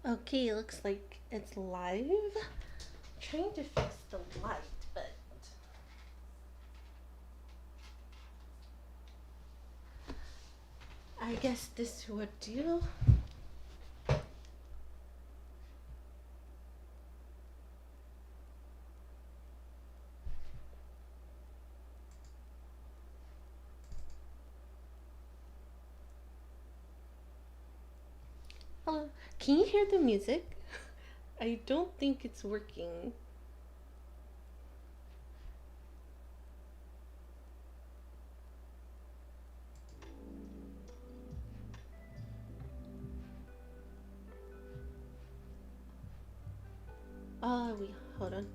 Okay, it looks like it's live. Trying to fix the light, but I guess this would do. Hello, can you hear the music? I don't think it's working. Wait, hold on.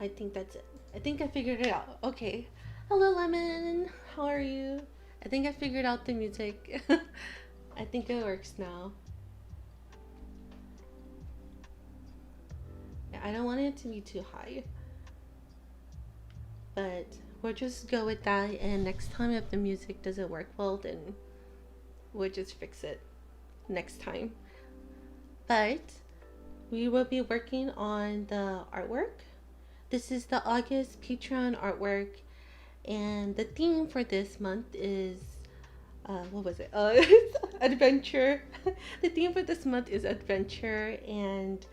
I think that's it. I think I figured it out. Okay. Hello, Lemon. How are you? I think I figured out the music. I think it works now. Yeah, I don't want it to be too high. But we'll just go with that, and next time if the music doesn't work well, then we'll just fix it next time. But we will be working on the artwork. This is the August Patreon artwork, and the theme for this month is what was it? Adventure. The theme for this month is adventure, and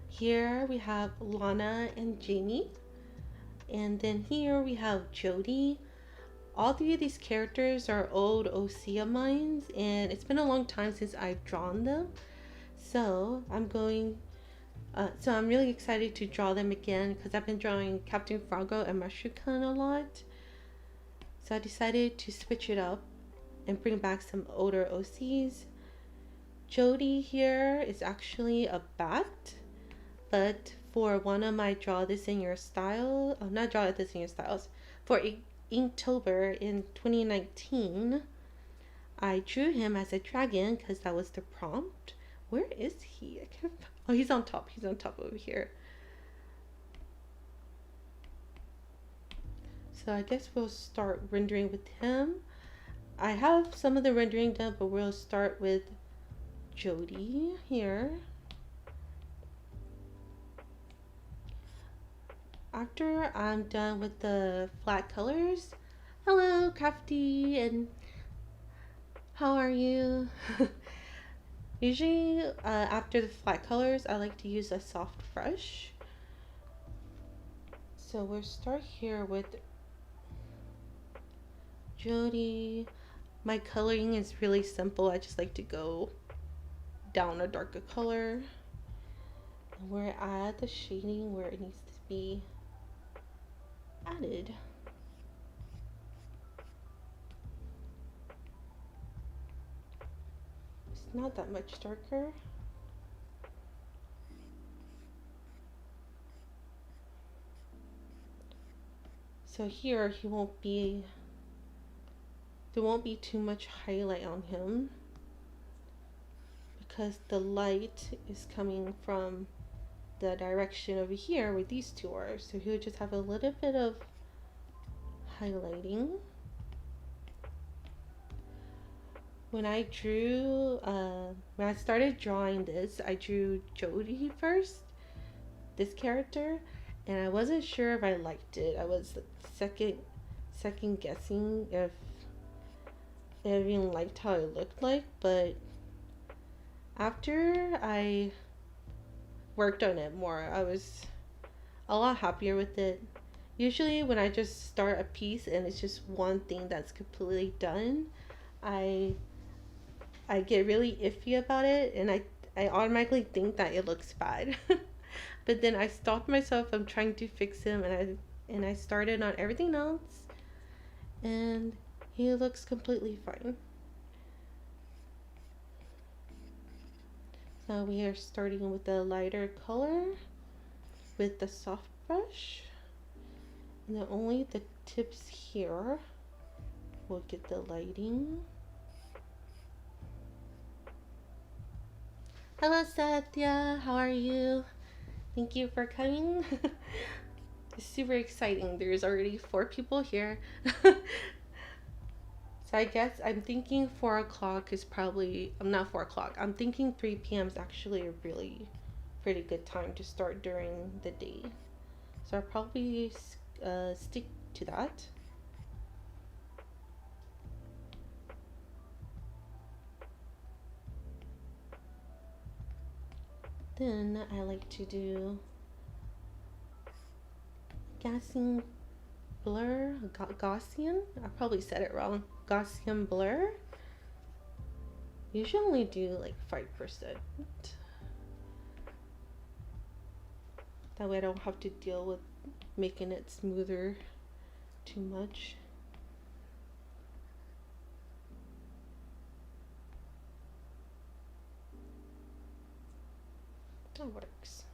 here we have Lana and Jamie, and then here we have Jody. All three of these characters are old OC of mine, and it's been a long time since I've drawn them. So I'm really excited to draw them again because I've been drawing Captain Froggo and Mushukan a lot. So I decided to switch it up and bring back some older OCs. Jody here is actually a bat, but for one of my draw this in your style, not draw this in your styles, for Inktober in 2019, I drew him as a dragon because that was the prompt. Where is he? I can't. Oh, he's on top. He's on top over here. So I guess we'll start rendering with him. I have some of the rendering done, but we'll start with Jody here. After I'm done with the flat colors, hello Crafty, and how are you? Usually after the flat colors, I like to use a soft brush. So we'll start here with Jody. My coloring is really simple. I just like to go down a darker color. And we're at the shading where it needs to be added. It's not that much darker. So here there won't be too much highlight on him because the light is coming from the direction over here where these two are. So he'll just have a little bit of highlighting. When I started drawing this, I drew Jody first, this character, and I wasn't sure if I liked it. I was second guessing if I even liked how it looked like, but after I worked on it more, I was a lot happier with it. Usually when I just start a piece and it's just one thing that's completely done, I get really iffy about it, and I automatically think that it looks bad. But then I stopped myself from trying to fix him, and I started on everything else, and he looks completely fine. So we are starting with the lighter color with the soft brush, and then only the tips here will get the lighting. Hello Satya, how are you? Thank you for coming. It's super exciting. There's already 4 people here. So I guess I'm thinking 4 o'clock is probably, I'm not 4 o'clock. I'm thinking 3 p.m. is actually a really pretty good time to start during the day. So I'll probably stick to that. Then I like to do Gaussian blur, Gaussian? I probably said it wrong. Gaussian blur. Usually only do like 5%. That way I don't have to deal with making it smoother too much. That works.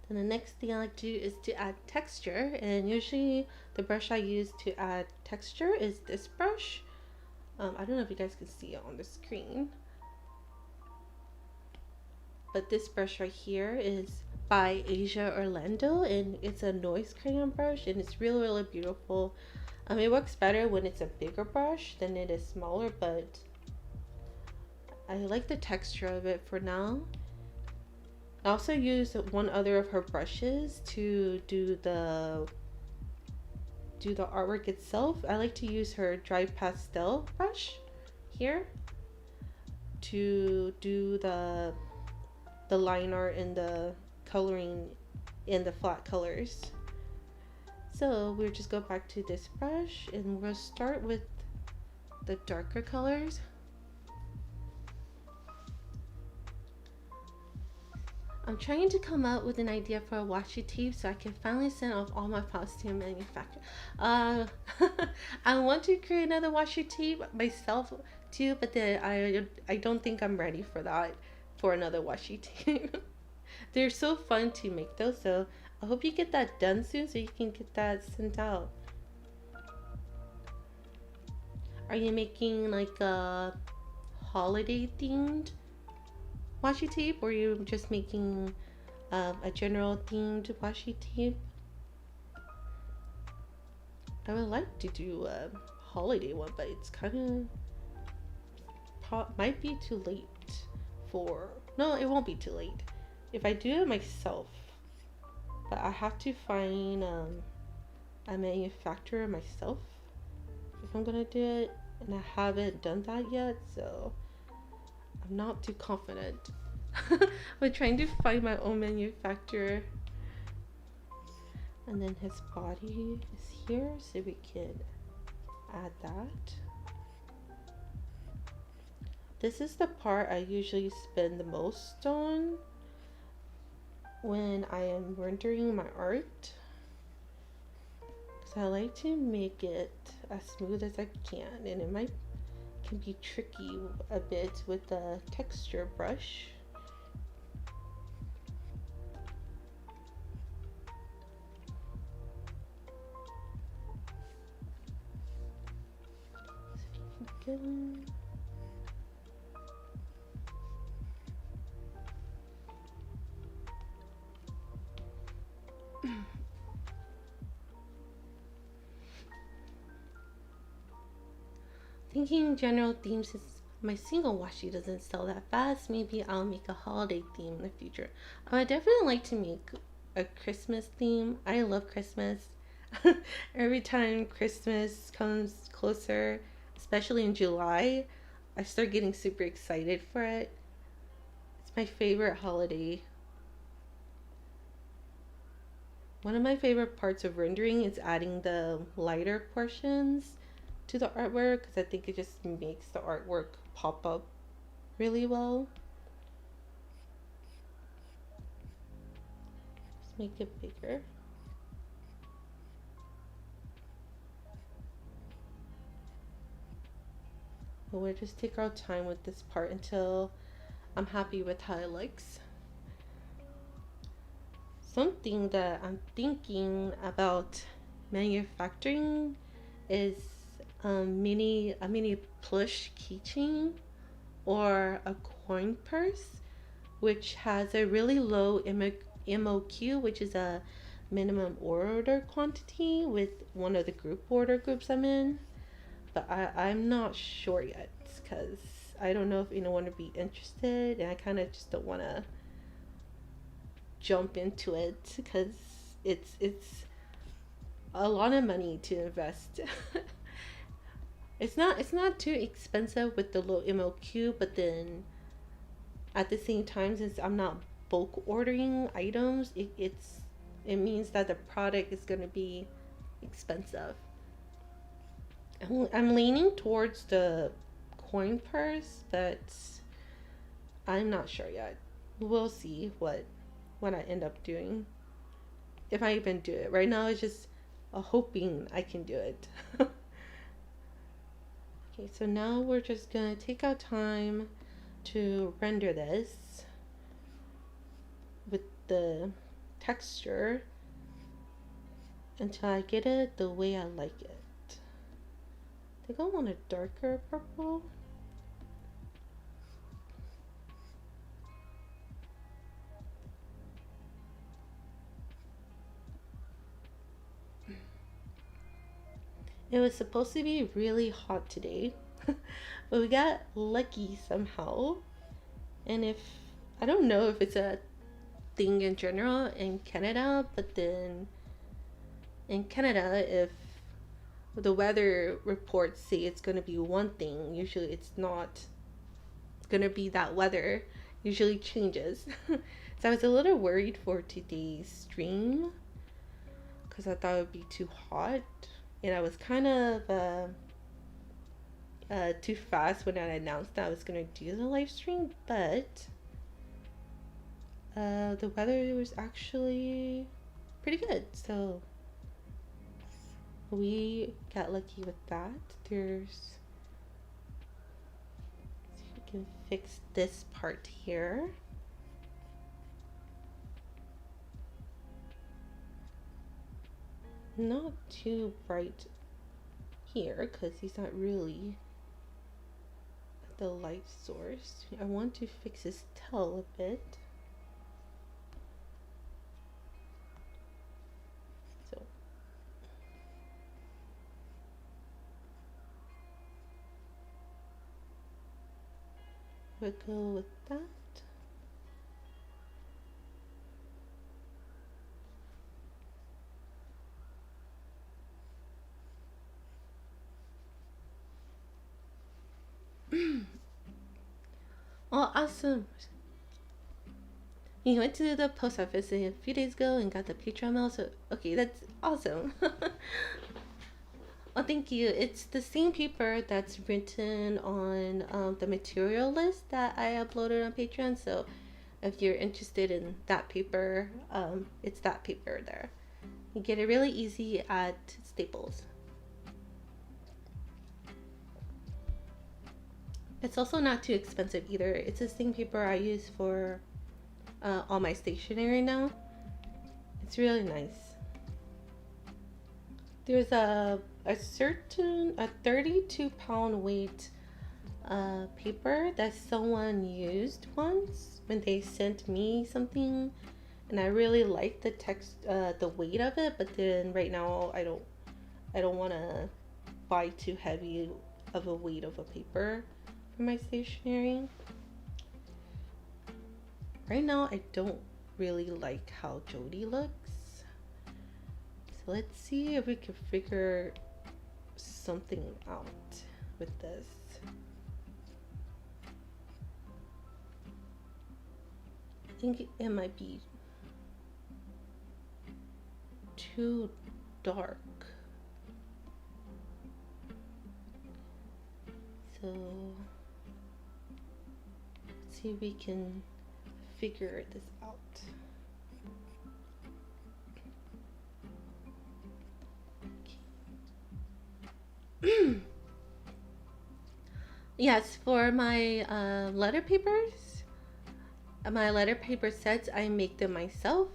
Then the next thing I like to do is to add texture, and usually the brush I use to add texture is this brush. I don't know if you guys can see it on the screen, but this brush right here is by Asia Orlando, and it's a noise crayon brush, and it's really, really beautiful. It works better when it's a bigger brush than it is smaller, but I like the texture of it for now. I also use one other of her brushes to do the artwork itself. I like to use her dry pastel brush here to do the line art and the coloring in the flat colors. So we'll just go back to this brush and we'll start with the darker colors. I'm trying to come up with an idea for a washi tape so I can finally send off all my files to a manufacturer. I want to create another washi tape myself too, but then I don't think I'm ready for that, for another washi tape. They're so fun to make though, so I hope you get that done soon so you can get that sent out. Are you making like a holiday themed washi tape, or are you just making a general themed washi tape? I would like to do a holiday one, but it's kind of might be too late for, no, it won't be too late if I do it myself, but I have to find a manufacturer myself if I'm gonna do it, and I haven't done that yet, so I'm not too confident. We're trying to find my own manufacturer. And then his body is here, so we can add that. This is the part I usually spend the most on when I am rendering my art, because I like to make it as smooth as I can, and it can be tricky a bit with the texture brush. So thinking general themes, since my single washi doesn't sell that fast, maybe I'll make a holiday theme in the future. I definitely like to make a Christmas theme. I love Christmas. Every time Christmas comes closer, especially in July, I start getting super excited for it. It's my favorite holiday. One of my favorite parts of rendering is adding the lighter portions to the artwork, because I think it just makes the artwork pop up really well. Just make it bigger. But we'll just take our time with this part until I'm happy with how it looks. Something that I'm thinking about manufacturing is a mini plush keychain or a coin purse, which has a really low MOQ, which is a minimum order quantity with one of the groups I'm in, but I'm not sure yet because I don't know if anyone would be interested, and I kind of just don't want to jump into it because it's a lot of money to invest. It's not too expensive with the low MOQ, but then at the same time, since I'm not bulk ordering items, it means that the product is going to be expensive. I'm leaning towards the coin purse, but I'm not sure yet. We'll see what I end up doing, if I even do it. Right now it's just hoping I can do it. Okay, so now we're just gonna take our time to render this with the texture until I get it the way I like it. I think I want a darker purple. It was supposed to be really hot today, but we got lucky somehow. And I don't know if it's a thing in general in Canada, but then in Canada, if the weather reports say it's going to be one thing, usually it's not going to be that weather. Usually changes. So I was a little worried for today's stream because I thought it would be too hot, and I was kind of too fast when I announced that I was going to do the live stream, but the weather was actually pretty good, so we got lucky with that. Let's see if we can fix this part here. Not too bright here because he's not really the light source. I want to fix his tail a bit. So we'll go with that. Oh, awesome. He went to the post office a few days ago and got the Patreon mail, so okay, that's awesome. Oh, thank you. It's the same paper that's written on the material list that I uploaded on Patreon, so if you're interested in that paper, it's that paper there. You get it really easy at Staples. It's also not too expensive either. It's the same paper I use for all my stationery now. It's really nice. There's a 32-pound weight paper that someone used once when they sent me something, and I really liked the weight of it. But then right now I don't want to buy too heavy of a weight of a paper for my stationery. Right now I don't really like how Jody looks, so let's see if we can figure something out with this. I think it might be too dark, so let's see if we can figure this out. Okay. Yes, for my letter papers, my letter paper sets, I make them myself.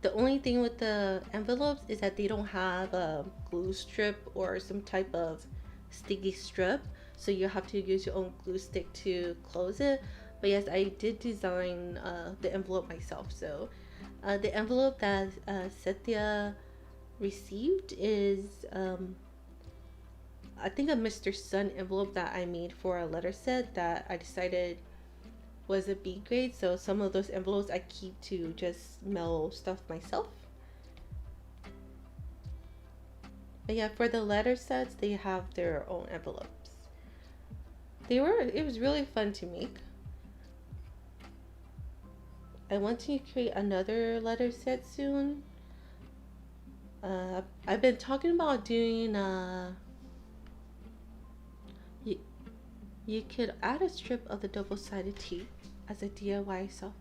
The only thing with the envelopes is that they don't have a glue strip or some type of sticky strip, so you have to use your own glue stick to close it. But yes, I did design the envelope myself, so The envelope that Cynthia received is I think a Mr. Sun envelope that I made for a letter set that I decided was a B grade. So some of those envelopes I keep to just mail stuff myself. But yeah, for the letter sets, they have their own envelopes. It was really fun to make. I want to create another letter set soon. I've been talking about doing you could add a strip of the double-sided tape as a DIY self.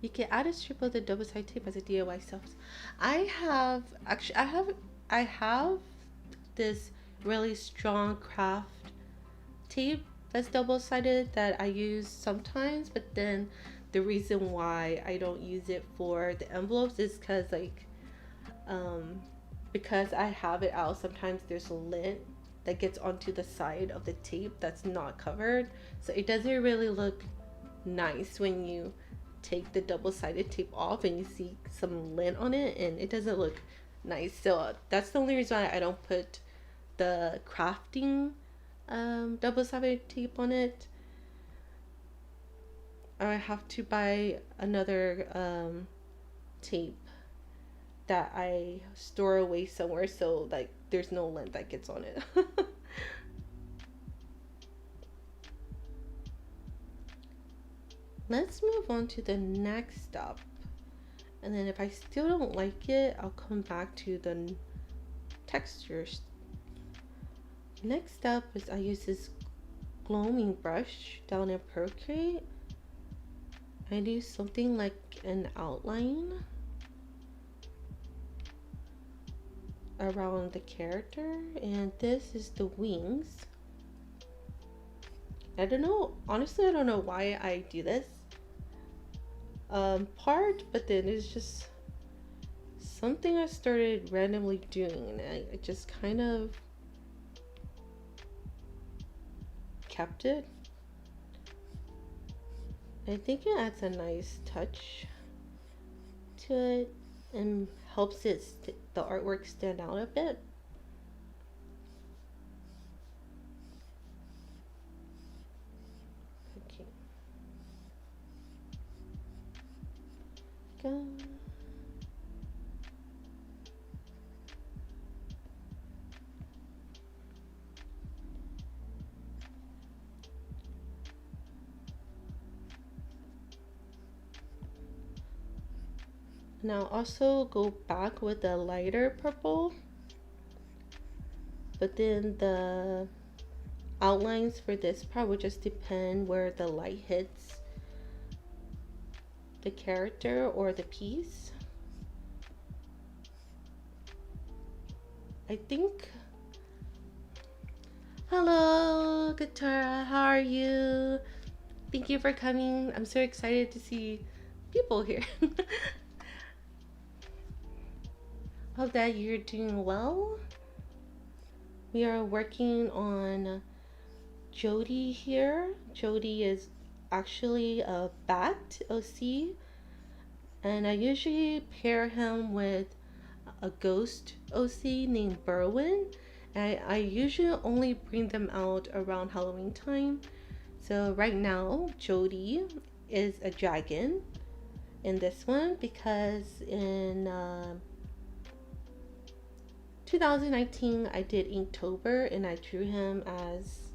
You can add a strip of the double-sided tape as a DIY self. I have this really strong craft tape that's double-sided that I use sometimes, but then the reason why I don't use it for the envelopes is because I have it out, sometimes there's lint that gets onto the side of the tape that's not covered, so it doesn't really look nice when you take the double-sided tape off and you see some lint on it, and it doesn't look nice. So that's the only reason why I don't put the crafting double-sided tape on it. Or I have to buy another tape that I store away somewhere so like there's no lint that gets on it. Let's move on to the next step, and then if I still don't like it, I'll come back to the textures. Next up is I use this gloaming brush down in Procreate. I do something like an outline around the character, and this is the wings. I don't know, honestly I don't know why I do this part, but then it's just something I started randomly doing, and I just kind of kept it. I think it adds a nice touch to it and helps the artwork stand out a bit. Okay. Go. Now also go back with the lighter purple, but then the outlines for this part would just depend where the light hits the character or the piece. I think. Hello, Katara, how are you? Thank you for coming. I'm so excited to see people here. Hope that you're doing well. We are working on Jody here. Jody is actually a bat OC, and I usually pair him with a ghost OC named Berwin. And I usually only bring them out around Halloween time. So right now, Jody is a dragon in this one because in 2019 I did Inktober and I drew him as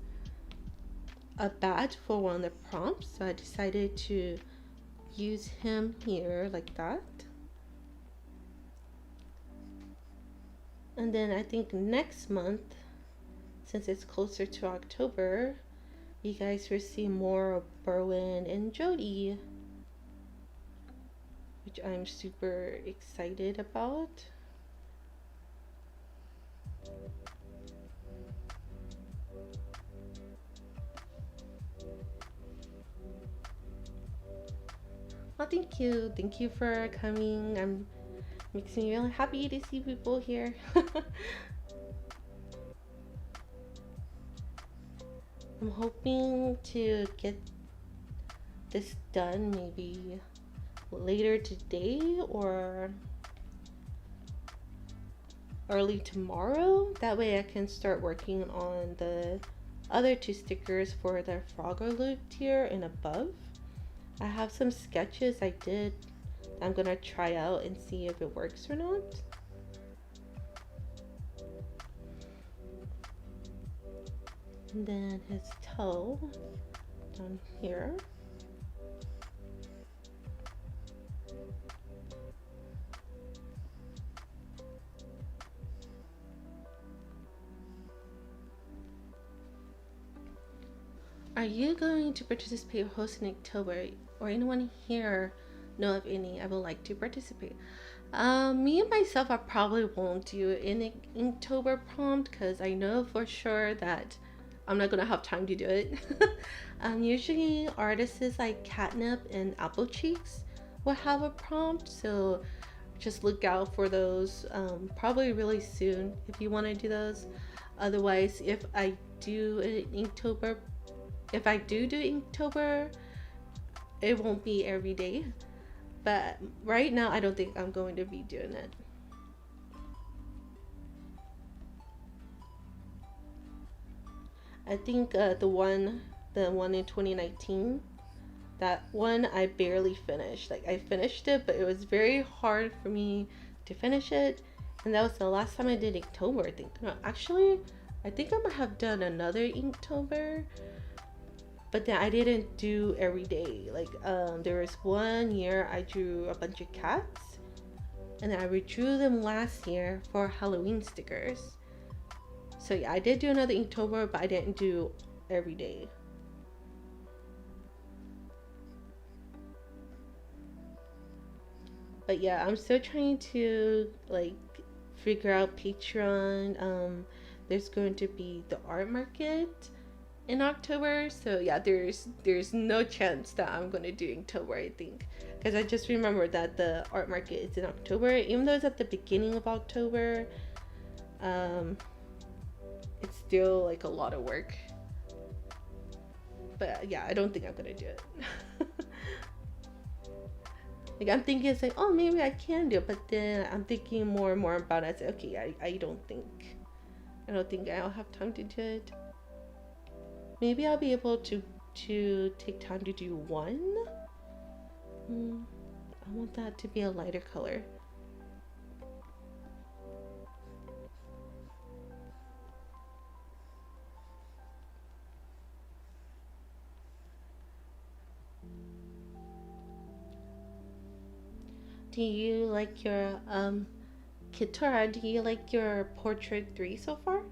a bat for one of the prompts, so I decided to use him here like that. And then I think next month, since it's closer to October, you guys will see more of Berwin and Jody, which I'm super excited about. Well, thank you. Thank you for coming. Makes me really happy to see people here. I'm hoping to get this done maybe later today or early tomorrow. That way I can start working on the other two stickers for the Frogger loop tier and above. I have some sketches I did I'm gonna try out and see if it works or not. And then his toe down here. Are you going to participate or host in October, or anyone here know of any? I would like to participate. Me and myself, I probably won't do an Inktober prompt because I know for sure that I'm not gonna have time to do it. Usually artists like Catnip and Apple Cheeks will have a prompt, so just look out for those probably really soon if you want to do those. Otherwise, if I do Inktober, it won't be every day. But right now, I don't think I'm going to be doing it. I think the one in 2019, that one I barely finished. Like I finished it, but it was very hard for me to finish it. And that was the last time I did Inktober, I think. No, actually, I think I might have done another Inktober, but then I didn't do every day. Like there was one year I drew a bunch of cats, and then I redrew them last year for Halloween stickers. So yeah, I did do another Inktober, but I didn't do every day. But yeah, I'm still trying to like figure out Patreon. There's going to be the art market in October, so yeah, there's no chance that I'm going to do Inktober, I think, because I just remember that the art market is in October, even though it's at the beginning of October. It's still like a lot of work, but yeah, I don't think I'm gonna do it. Like I'm thinking it's like, oh, maybe I can do it, but then I'm thinking more and more about it. I say, okay, I don't think I'll have time to do it. Maybe I'll be able to take time to do one. I want that to be a lighter color. Do you like your Kitora, do you like your portrait 3 so far?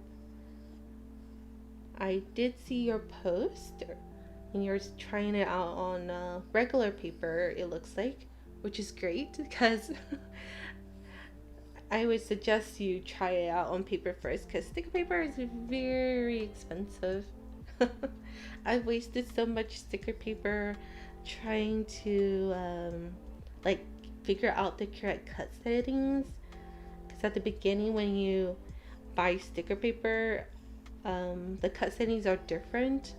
I did see your post and you're trying it out on regular paper, it looks like, which is great because I would suggest you try it out on paper first because sticker paper is very expensive. I've wasted so much sticker paper trying to like figure out the correct cut settings, because at the beginning when you buy sticker paper, the cut settings are different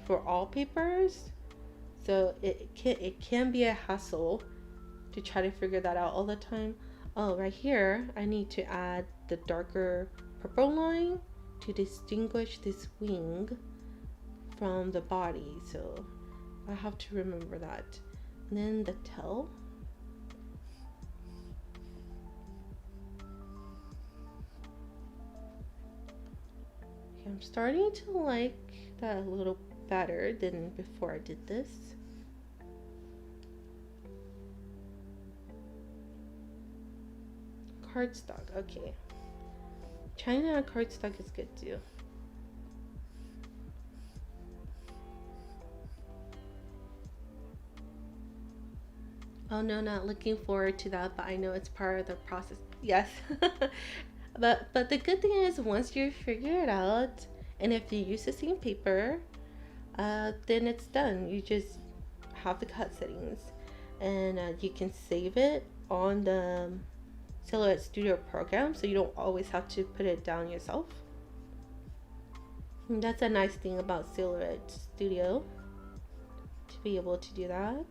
for all papers, so it can be a hassle to try to figure that out all the time. Oh, right here I need to add the darker purple line to distinguish this wing from the body, so I have to remember that. And then the tail. I'm starting to like that a little better than before I did this. Cardstock, okay. China cardstock is good too. Oh no, not looking forward to that, but I know it's part of the process. Yes. But the good thing is once you figure it out, and if you use the same paper, then it's done. You just have the cut settings, and you can save it on the Silhouette Studio program, so you don't always have to put it down yourself. And that's a nice thing about Silhouette Studio, to be able to do that.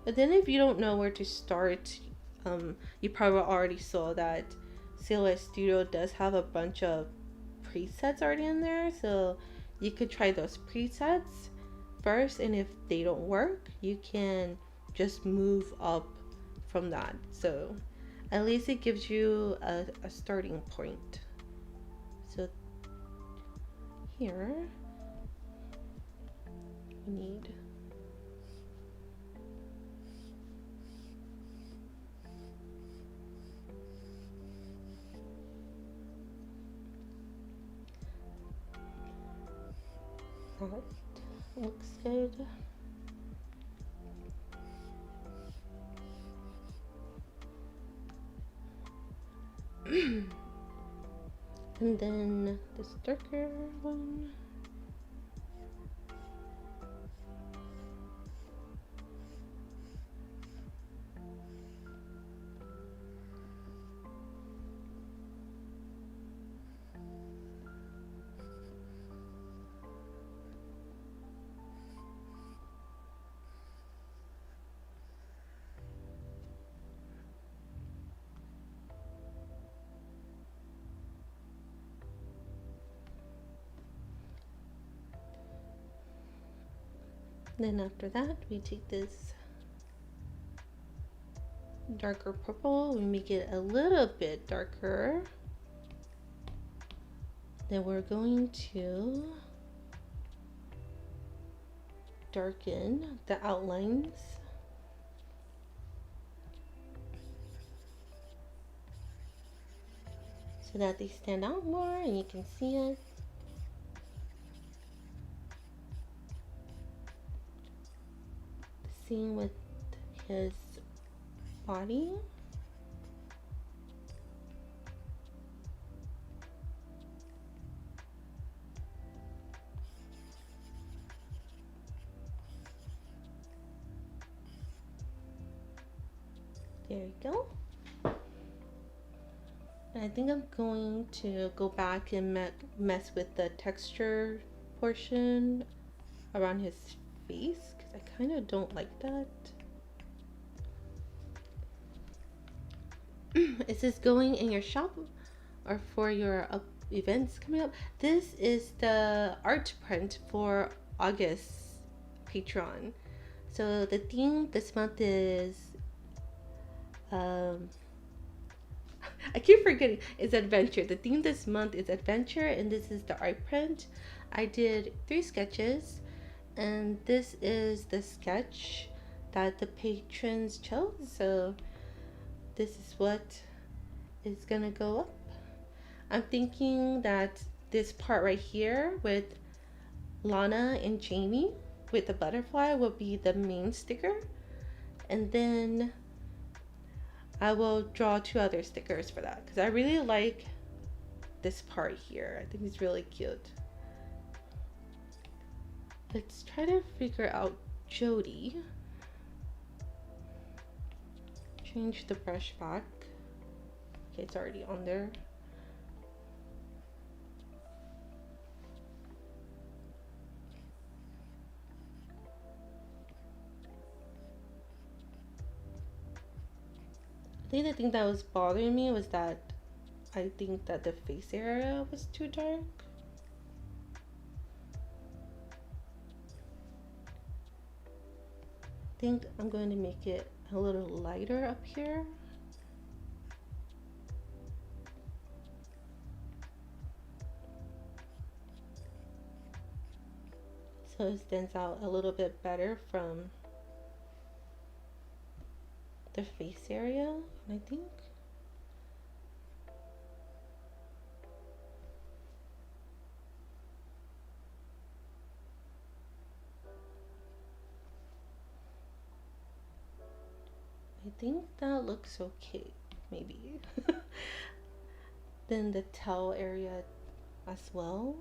But then if you don't know where to start, you probably already saw that CLS Studio does have a bunch of presets already in there. So you could try those presets first, and if they don't work, you can just move up from that. So at least it gives you a starting point. So here we need that. Looks good. And then this darker one. Then after that, we take this darker purple, we make it a little bit darker. Then we're going to darken the outlines so that they stand out more and you can see it. Same with his body. There you go. I think I'm going to go back and mess with the texture portion around his face because I kind of don't like that. Is this going in your shop or for your events coming up? This is the art print for August Patreon. So the theme this month is I keep forgetting, it's adventure. The theme this month is adventure, and this is the art print. I did 3 sketches, and this is the sketch that the patrons chose. So this is what is gonna go up. I'm thinking that this part right here with Lana and Jamie with the butterfly will be the main sticker, and then I will draw 2 other stickers for that because I really like this part here. I think it's really cute. Let's try to figure out Jody. Change the brush back. Okay, it's already on there. I think the thing that was bothering me was that I think that the face area was too dark. I think I'm going to make it a little lighter up here. So it stands out a little bit better from the face area, I think. I think that looks okay, maybe. Then the tail area as well.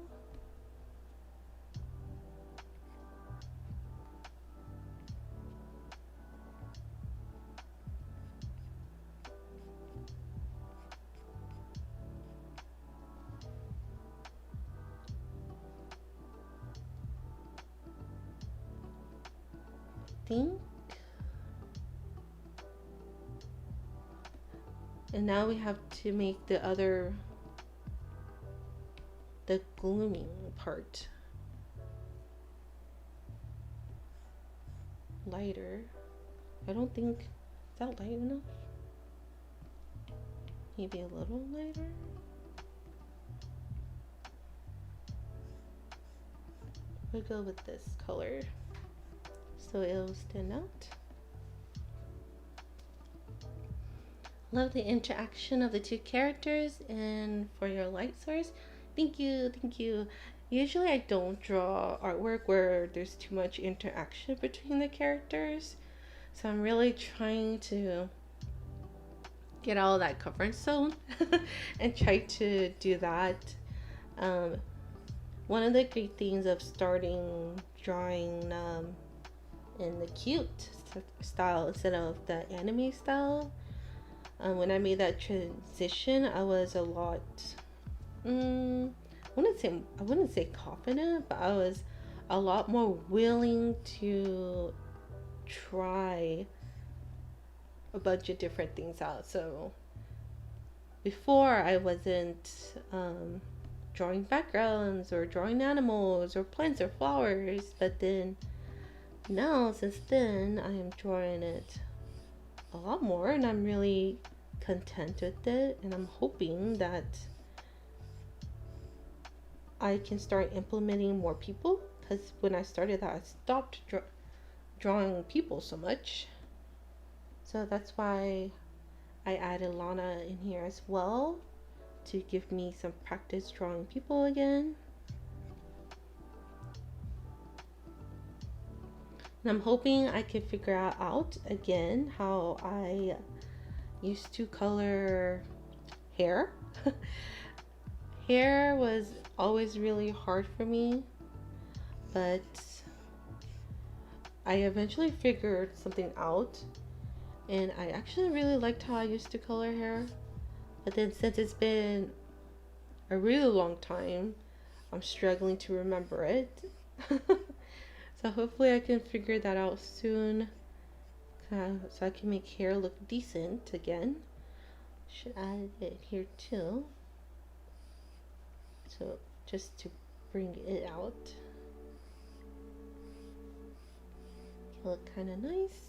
I think And now we have to make the glooming part lighter. I don't think, is that light enough? Maybe a little lighter? We'll go with this color so it'll stand out. Love the interaction of the two characters. And for your light source, thank you, thank you. Usually I don't draw artwork where there's too much interaction between the characters, so I'm really trying to get out of that comfort zone and try to do that. One of the great things of starting drawing in the cute style instead of the anime style, when I made that transition, I was a lot, I wouldn't say confident, but I was a lot more willing to try a bunch of different things out. So before I wasn't drawing backgrounds or drawing animals or plants or flowers, but then now, since then, I am drawing it a lot more, and I'm really content with it, and I'm hoping that I can start implementing more people, because when I started that, I stopped drawing people so much. So that's why I added Lana in here as well, to give me some practice drawing people again. And I'm hoping I can figure out again how I used to color hair. Hair was always really hard for me, but I eventually figured something out, and I actually really liked how I used to color hair. But then since it's been a really long time, I'm struggling to remember it. So hopefully I can figure that out soon, so I can make hair look decent again. Should add it here too, so just to bring it out, look kind of nice.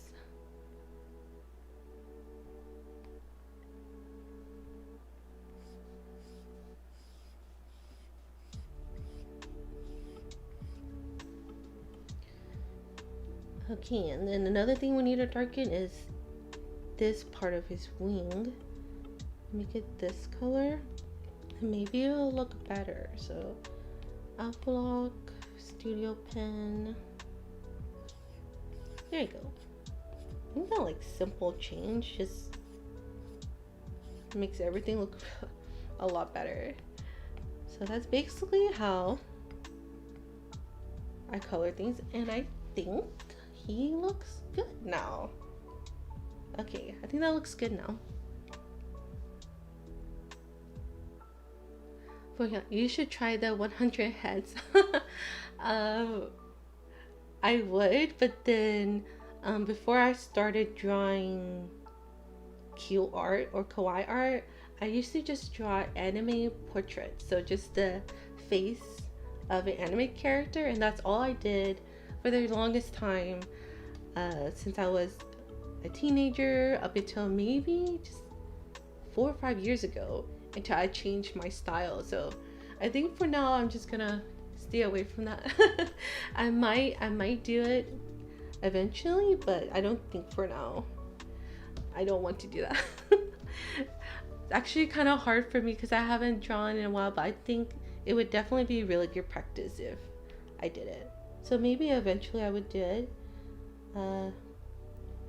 Okay, and then another thing we need to darken is this part of his wing. Make it this color, and maybe it'll look better. So Alpaca, studio pen. There you go. I think that like simple change just makes everything look a lot better. So that's basically how I color things, and I think he looks good now. Okay, I think that looks good now. But yeah, you should try the 100 heads. I would, but then before I started drawing cute art or kawaii art, I used to just draw anime portraits, so just the face of an anime character, and that's all I did for the longest time, since I was a teenager up until maybe just 4 or 5 years ago, until I changed my style. So I think for now I'm just gonna stay away from that. I might do it eventually, but I don't think for now. I don't want to do that. It's actually kind of hard for me because I haven't drawn in a while, but I think it would definitely be really good practice if I did it. So maybe eventually I would do it.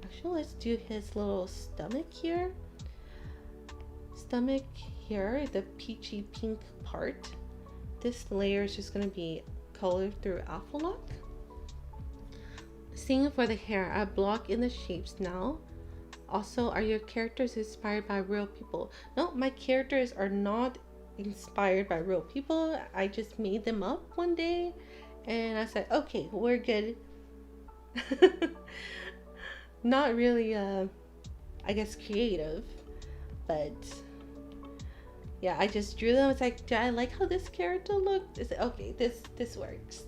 Actually, let's do his little stomach here. Stomach here, the peachy pink part. This layer is just going to be colored through Alpha Lock. Same for the hair. I block in the shapes now. Also, are your characters inspired by real people? No, my characters are not inspired by real people. I just made them up one day and I said, okay, we're good. Not really I guess creative, But yeah, I just drew them. It's like, do I like how this character looked? It's like, okay, this works.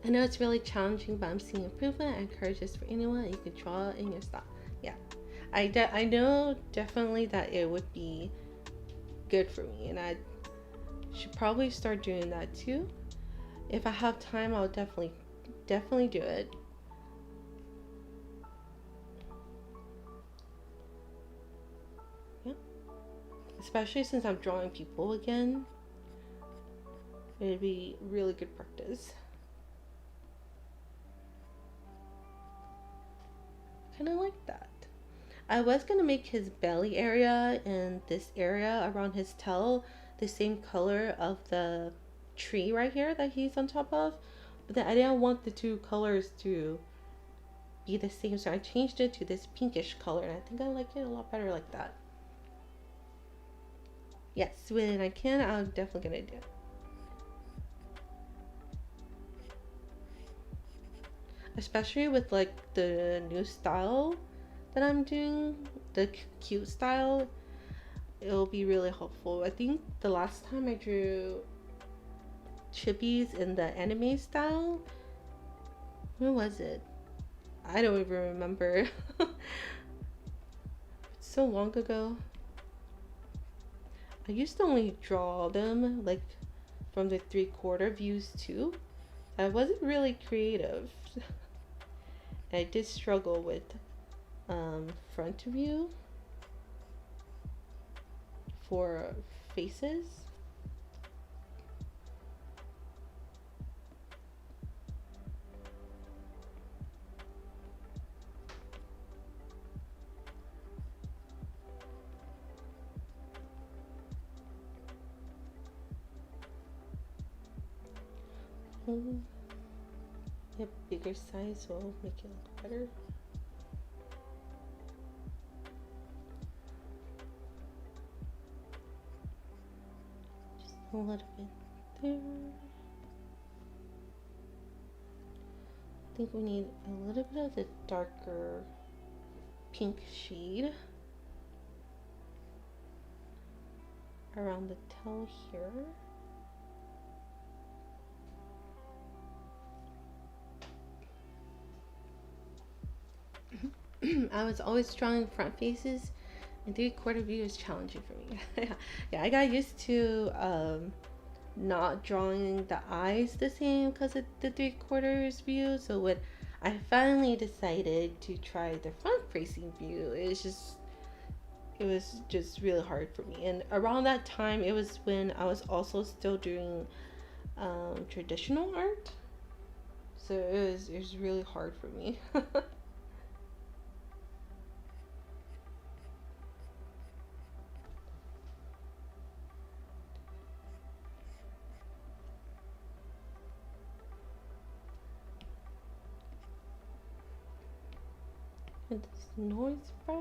I know it's really challenging, but I'm seeing improvement. I encourage this for anyone. You can draw in your style. Yeah, I know definitely that it would be good for me, and I should probably start doing that too. If I have time, I'll definitely do it. Yeah, especially since I'm drawing people again, it'd be really good practice. Kind of like that. I was gonna make his belly area and this area around his tail the same color of the tree right here that he's on top of, but then I didn't want the two colors to be the same, so I changed it to this pinkish color, and I think I like it a lot better like that. Yes, when I can, I'm definitely gonna do it. Especially with like the new style that I'm doing, the cute style, it'll be really helpful. I think the last time I drew chippies in the anime style, when was it? I don't even remember. It's so long ago. I used to only draw them like from the 3/4 views too. I wasn't really creative. I did struggle with front view for faces. Yep, bigger size will make it look better. Just a little bit there. I think we need a little bit of the darker pink shade around the tail here. I was always drawing front faces, and 3/4 view is challenging for me. Yeah, I got used to not drawing the eyes the same because of the 3/4 view. So when I finally decided to try the front facing view, it was just really hard for me. And around that time, it was when I was also still doing traditional art, so it was really hard for me. And this noise brush.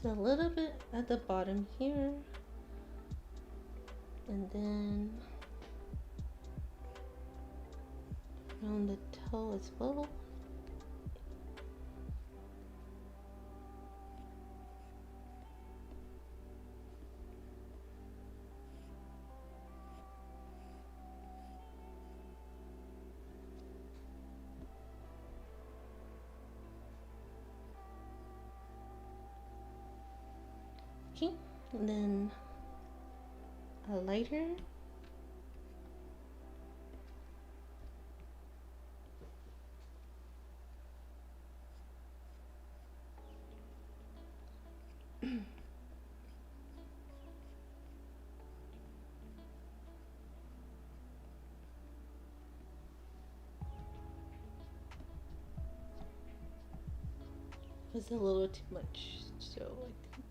So a little bit at the bottom here, and then around the toe as well. Okay, and then a lighter. Was a little too much, so I think.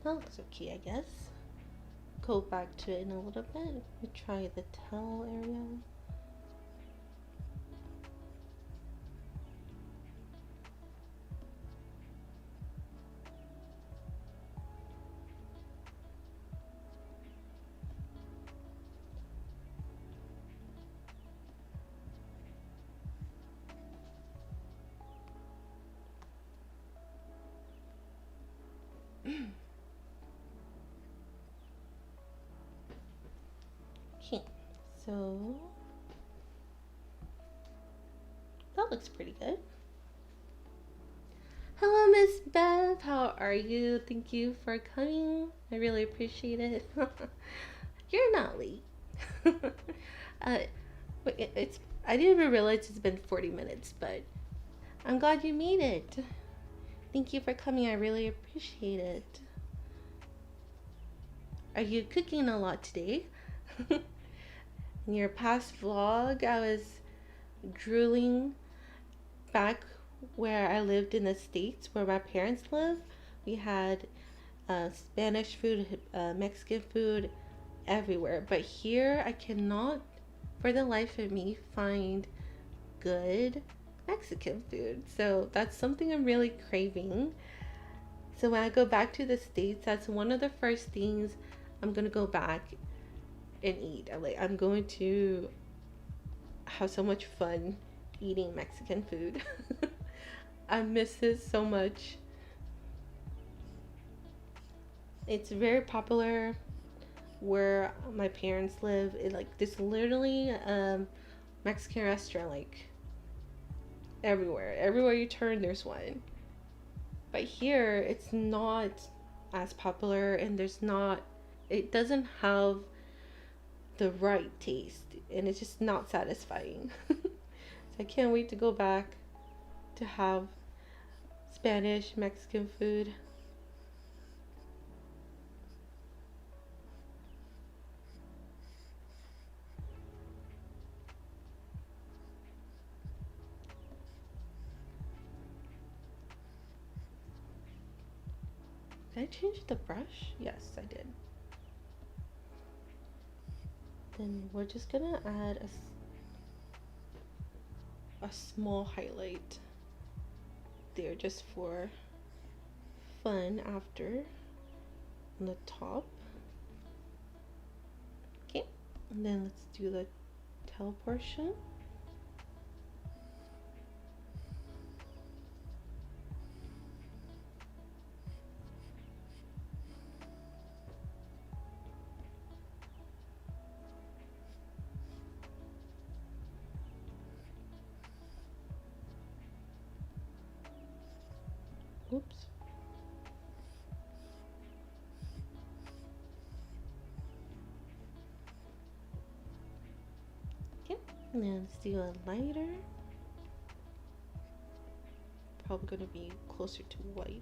That looks okay, I guess. go back to it in a little bit. We try the tail area. Okay, so that looks pretty good. Hello, Miss Bev. How are you? Thank you for coming. I really appreciate it. You're not late. uh, it's I didn't even realize it's been 40 minutes, but I'm glad you made it. Thank you for coming. I really appreciate it. Are you cooking a lot today? In your past vlog, I was drooling back where I lived in the States, where my parents live. We had Spanish food, Mexican food everywhere. But here, I cannot, for the life of me, find good Mexican food. So that's something I'm really craving. So when I go back to the States, that's one of the first things I'm gonna go back and eat. I'm going to have so much fun eating Mexican food. I miss it so much. It's very popular where my parents live. There's literally Mexican restaurant like everywhere. Everywhere you turn, there's one. But here, it's not as popular, and it doesn't have the right taste, and it's just not satisfying. So I can't wait to go back to have Spanish Mexican food. Did I change the brush? Yes, I did. Then we're just gonna add a small highlight there just for fun after on the top. Okay, and then let's do the tail portion. Oops. Okay, and then let's do a lighter. Probably gonna be closer to white.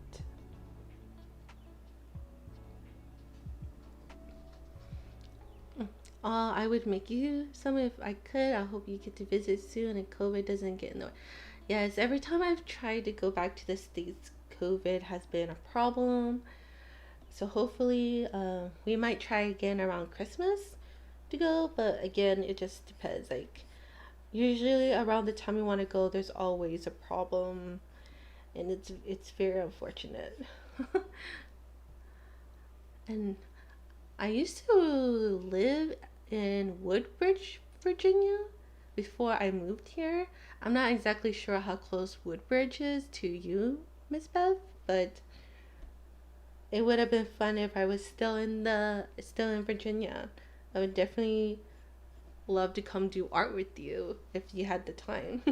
I would make you some if I could. I hope you get to visit soon and COVID doesn't get in the way. Yes, every time I've tried to go back to the States, COVID has been a problem. So hopefully, we might try again around Christmas to go, but again, it just depends. Like, usually around the time we want to go, there's always a problem, and it's very unfortunate. And I used to live in Woodbridge, Virginia before I moved here. I'm not exactly sure how close Woodbridge is to you, Miss Bev, but it would have been fun if I was still in Virginia. I would definitely love to come do art with you if you had the time.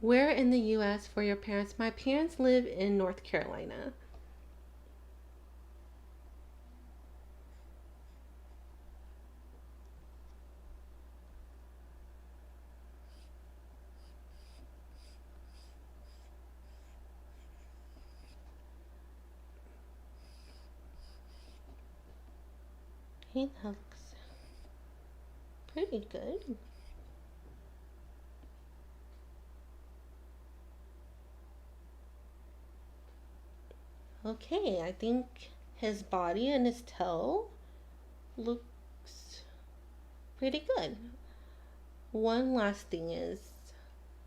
Where in the US for your parents? My parents live in North Carolina. Hey, that looks pretty good. Okay, I think his body and his tail looks pretty good. One last thing is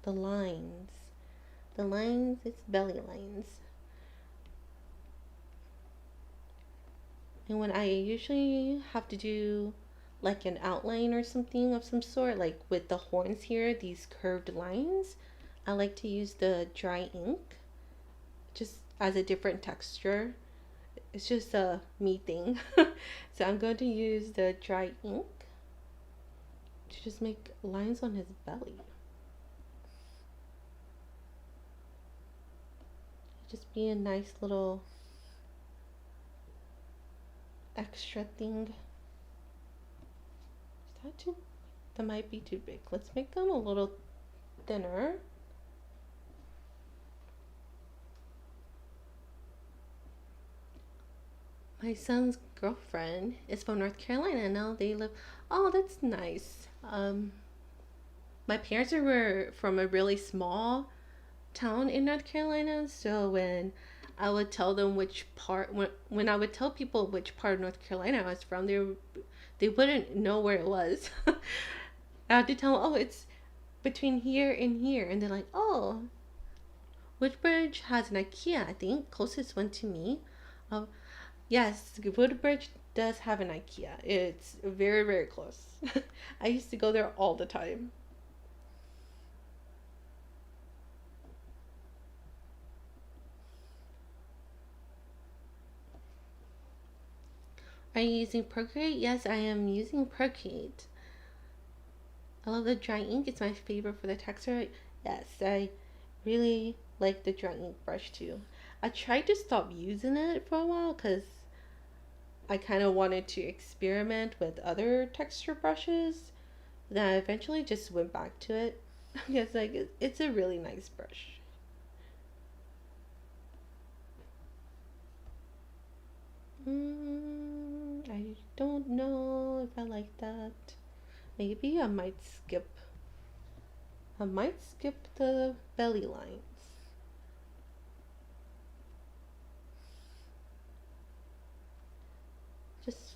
the lines. The lines, it's belly lines. And when I usually have to do like an outline or something of some sort, like with the horns here, these curved lines, I like to use the dry ink just as a different texture. It's just a me thing. So I'm going to use the dry ink to just make lines on his belly. Just be a nice little extra thing. Is that too? That might be too big. Let's make them a little thinner. My son's girlfriend is from North Carolina. Now they live. Oh, that's nice. My parents were from a really small town in North Carolina, so when I would tell them which part, when I would tell people which part of North Carolina I was from, they wouldn't know where it was. I had to tell them, oh, it's between here and here, and they're like, oh, Woodbridge has an IKEA, I think, closest one to me. Yes, Woodbridge does have an IKEA. It's very, very close. I used to go there all the time. Are you using Procreate? Yes, I am using Procreate. I love the dry ink. It's my favorite for the texture. Yes, I really like the dry ink brush too. I tried to stop using it for a while because I kind of wanted to experiment with other texture brushes. Then I eventually just went back to it. It's like it's a really nice brush. I don't know if I like that. Maybe I might skip the belly lines. Just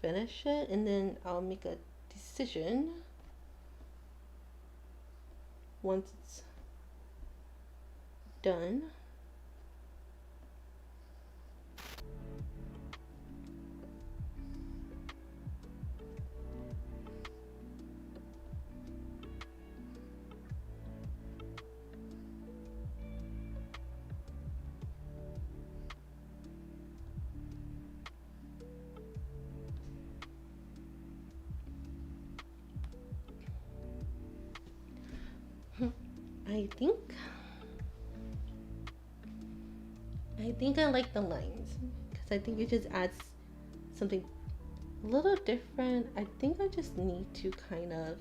finish it and then I'll make a decision once it's done. I think I like the lines because I think it just adds something a little different. I think I just need to kind of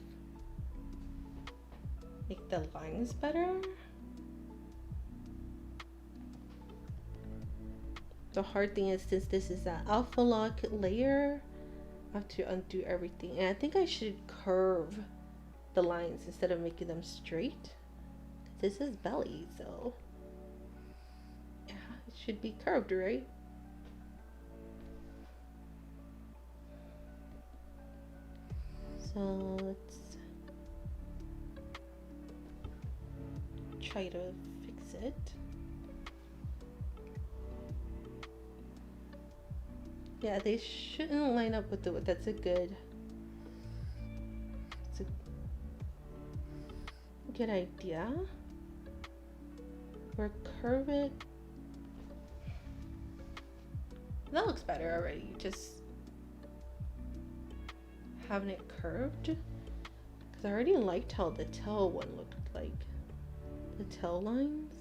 make the lines better. The hard thing is, since this is an alpha lock layer, I have to undo everything. And I think I should curve the lines instead of making them straight. This is belly, so yeah, it should be curved, right? So let's try to fix it. Yeah, they shouldn't line up with the wood. That's a good idea. Or curve it. That looks better already. Just having it curved. Because I already liked how the tail one looked like. The tail lines.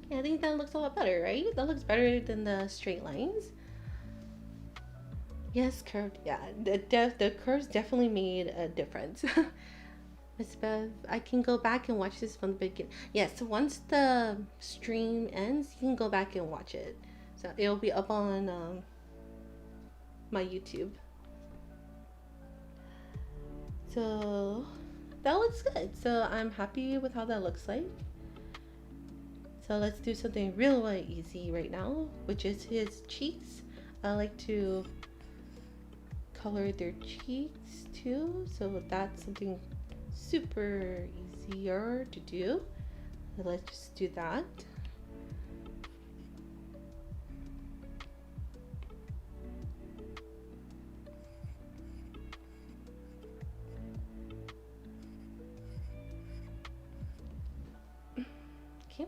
Yeah, I think that looks a lot better, right? That looks better than the straight lines. Yes, curved. Yeah, the curves definitely made a difference. Miss Bev, I can go back and watch this from the beginning. Yes, so once the stream ends, you can go back and watch it. So it'll be up on my YouTube. So that looks good. So I'm happy with how that looks like. So let's do something really easy right now, which is his cheeks. I like to color their cheeks too, so that's something super easier to do. So let's just do that. Okay.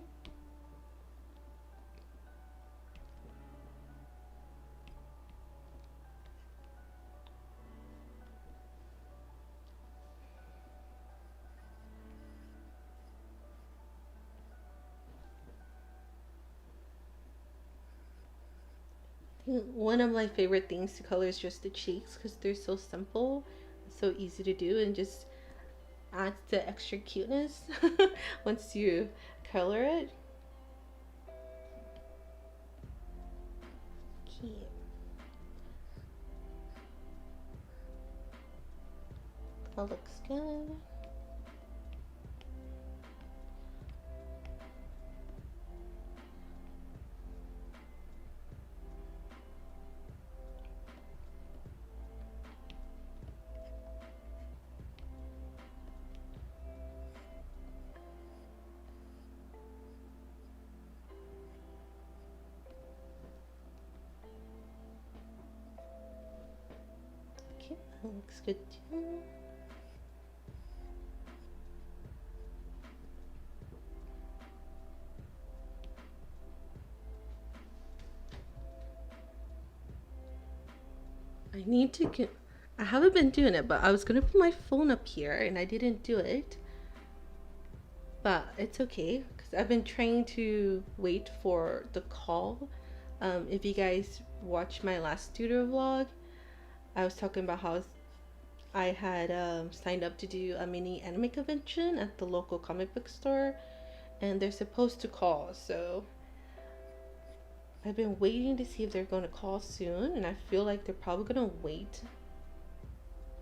One of my favorite things to color is just the cheeks because they're so simple, so easy to do, and just adds the extra cuteness once you color it. Okay. That looks good. Okay, that looks good too. I need to get. I haven't been doing it, but I was gonna put my phone up here and I didn't do it. But it's okay because I've been trying to wait for the call. If you guys watched my last studio vlog, I was talking about how I had signed up to do a mini anime convention at the local comic book store, and they're supposed to call. So I've been waiting to see if they're going to call soon, and I feel like they're probably going to wait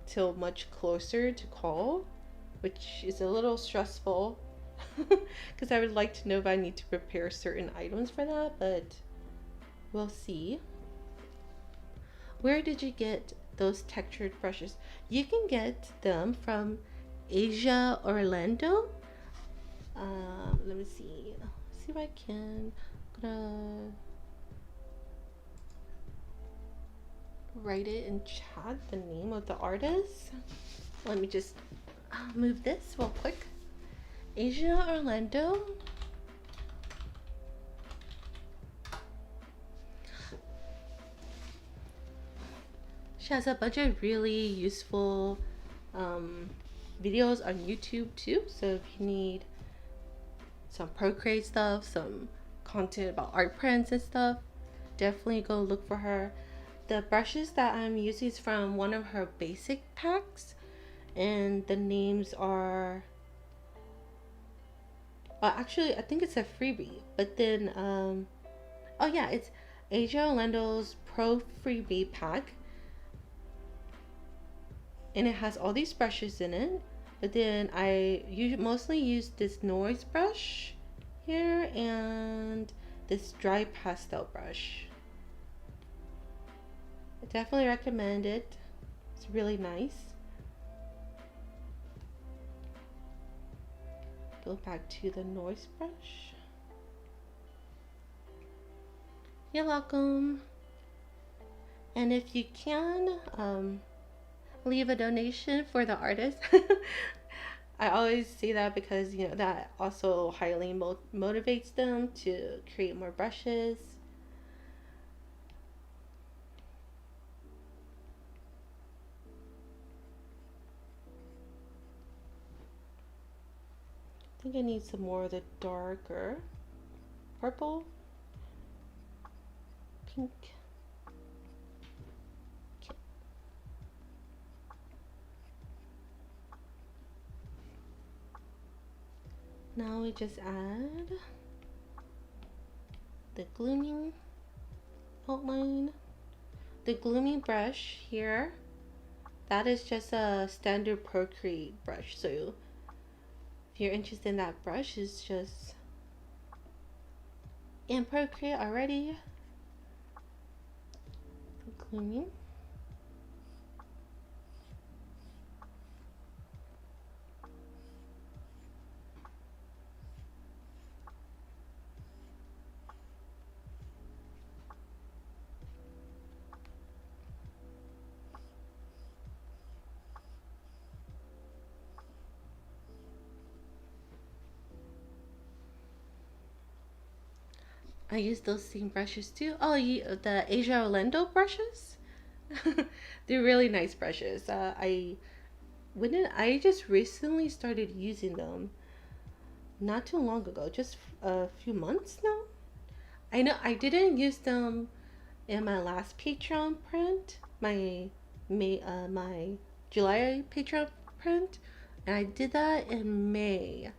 till much closer to call, which is a little stressful because I would like to know if I need to prepare certain items for that, but we'll see. Where did you get those textured brushes? You can get them from Asia Orlando. Let me see. See if I can. I'm gonna write it in chat, the name of the artist. Let me just move this real quick. Asia Orlando. She has a bunch of really useful videos on YouTube too. So if you need some Procreate stuff, some content about art prints and stuff, definitely go look for her. The brushes that I'm using is from one of her basic packs, and the names are actually I think it's a freebie, but then oh yeah, it's Asia Orlando's Pro Freebie pack, and it has all these brushes in it. But then I mostly use this noise brush here and this dry pastel brush. I definitely recommend it. It's really nice. Go back to the noise brush. You're welcome. And if you can, leave a donation for the artist. I always say that because you know that also highly motivates them to create more brushes. I think I need some more of the darker purple, pink. Okay. Now we just add the glooming outline. The glooming brush here, that is just a standard Procreate brush. So if you're interested in that brush, it's just in Procreate already. Glooming. I use those same brushes too. Oh, the Asia Orlando brushes. They're really nice brushes. I just recently started using them, not too long ago, just a few months now. I know I didn't use them in my last Patreon print, my July Patreon print, and I did that in May.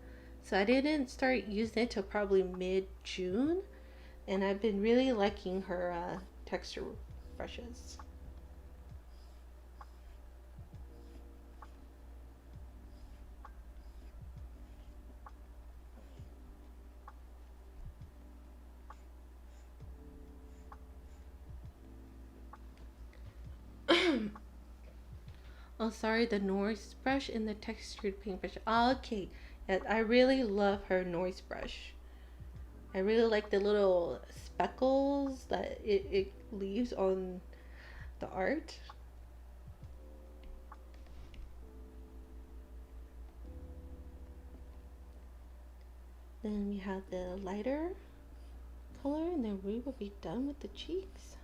So I didn't start using it till probably mid June, and I've been really liking her texture brushes. Oh, sorry, the noise brush and the textured paint brush. Oh, okay, yeah, I really love her noise brush. I really like the little speckles that it leaves on the art. Then we have the lighter color, and then we will be done with the cheeks.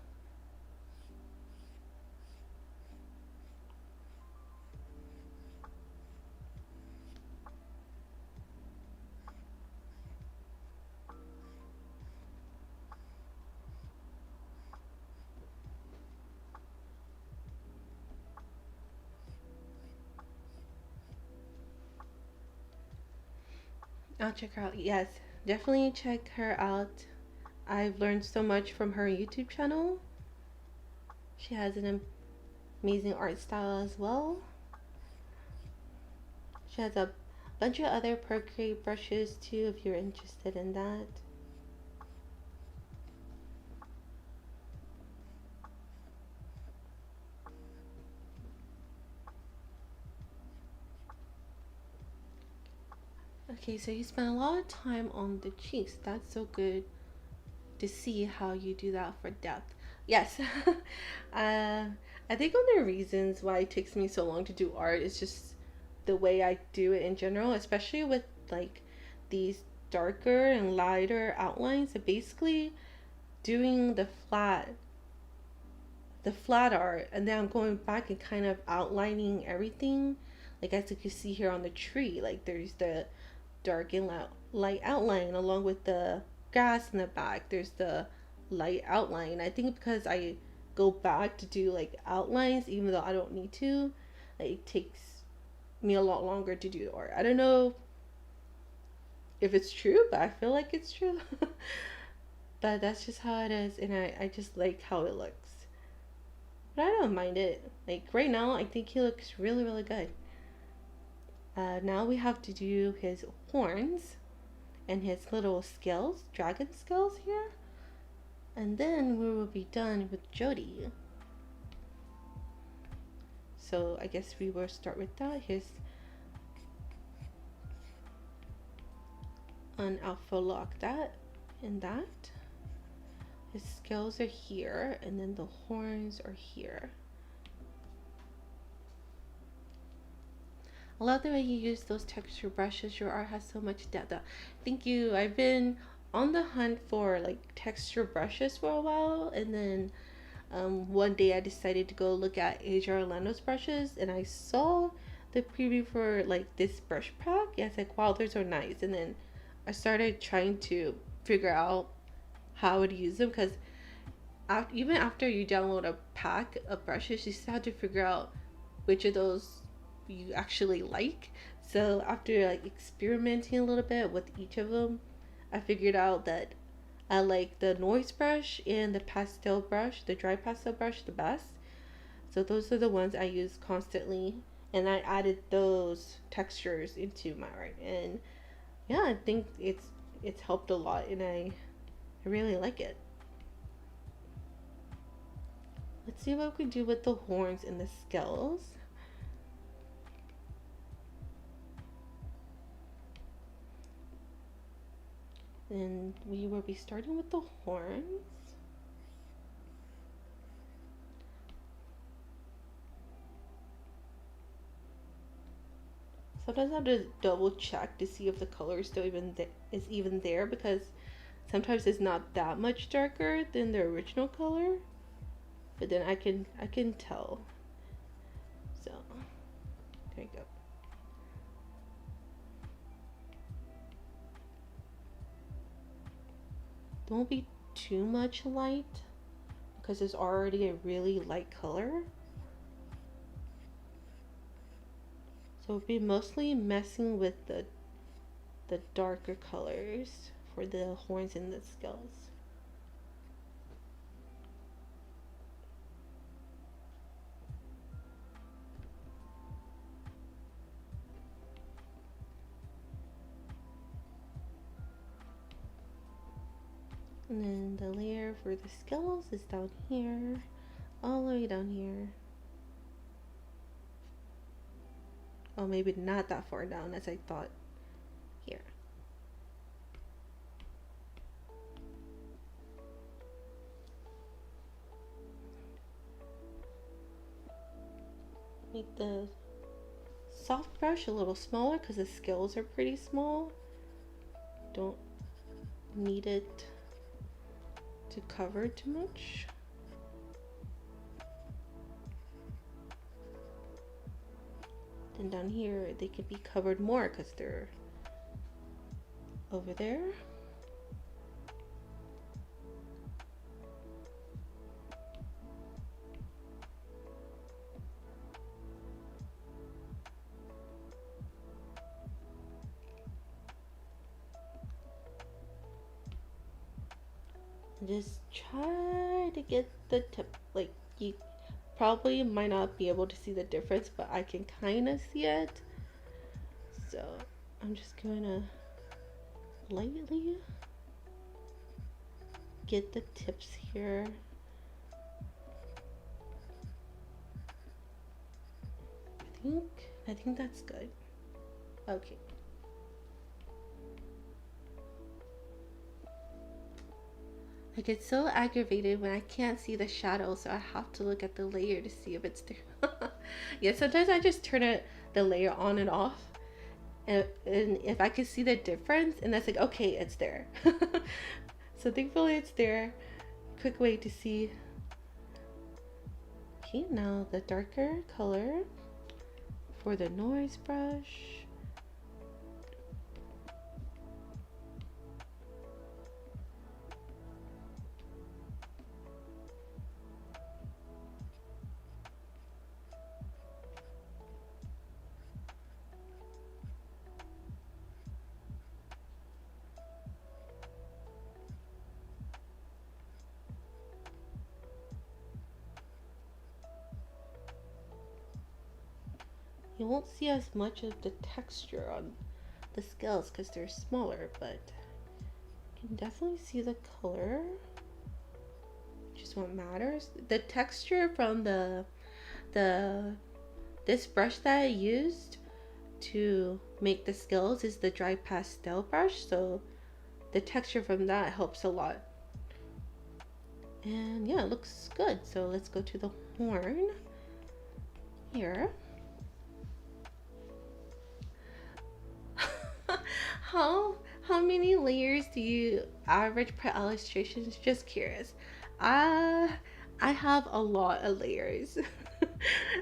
I'll check her out. Yes, definitely check her out. I've learned so much from her YouTube channel. She has an amazing art style as well. She has a bunch of other Procreate brushes too if you're interested in that. Okay, so you spend a lot of time on the cheeks. That's so good to see how you do that for depth. Yes. I think one of the reasons why it takes me so long to do art is just the way I do it in general, especially with like these darker and lighter outlines. So basically doing the flat art, and then I'm going back and kind of outlining everything. Like as you can see here on the tree, like there's the dark and light outline along with the grass in the back. There's the light outline. I think because I go back to do like outlines even though I don't need to, like it takes me a lot longer to do the art. I don't know if it's true, but I feel like it's true. But that's just how it is, and I just like how it looks. But I don't mind it. Like right now, I think he looks really, really good. Now we have to do his horns and his little scales, dragon scales here. And then we will be done with Jody. So I guess we will start with that. His alpha lock that and that. His scales are here, and then the horns are here. I love the way you use those texture brushes. Your art has so much depth. Thank you. I've been on the hunt for like texture brushes for a while, and then one day I decided to go look at Asia Orlando's brushes, and I saw the preview for like this brush pack. Yeah, it's like, wow, those are nice. And then I started trying to figure out how to use them, because even after you download a pack of brushes, you still have to figure out which of those you actually like. So after like experimenting a little bit with each of them, I figured out that I like the noise brush and the pastel brush, the dry pastel brush, the best. So those are the ones I use constantly, and I added those textures into my art, and yeah, I think it's helped a lot, and I really like it. Let's see what we can do with the horns and the scales. And we will be starting with the horns. Sometimes I have to double check to see if the color is still even there, because sometimes it's not that much darker than the original color, but then I can tell. So there you go. Don't be too much light because it's already a really light color. So we'll be mostly messing with the darker colors for the horns and the scales. And then the layer for the scales is down here, all the way down here. Oh, maybe not that far down as I thought. Here. Make the soft brush a little smaller because the scales are pretty small. Don't need it to cover too much. Then down here they can be covered more because they're over there. Just try to get the tip, like you probably might not be able to see the difference, but I can kind of see it. So I'm just gonna lightly get the tips here. I think that's good. Okay. I get so aggravated when I can't see the shadow, so I have to look at the layer to see if it's there. Yeah, sometimes I just turn the layer on and off, and if I can see the difference, and that's like, okay, it's there. So thankfully it's there. Quick way to see. Okay, now the darker color for the noise brush. You won't see as much of the texture on the scales because they're smaller, but you can definitely see the color, which is what matters. The texture from this brush that I used to make the scales is the dry pastel brush, so the texture from that helps a lot. And yeah, it looks good. So let's go to the horn here. How many layers do you average per illustrations? Just curious. I have a lot of layers.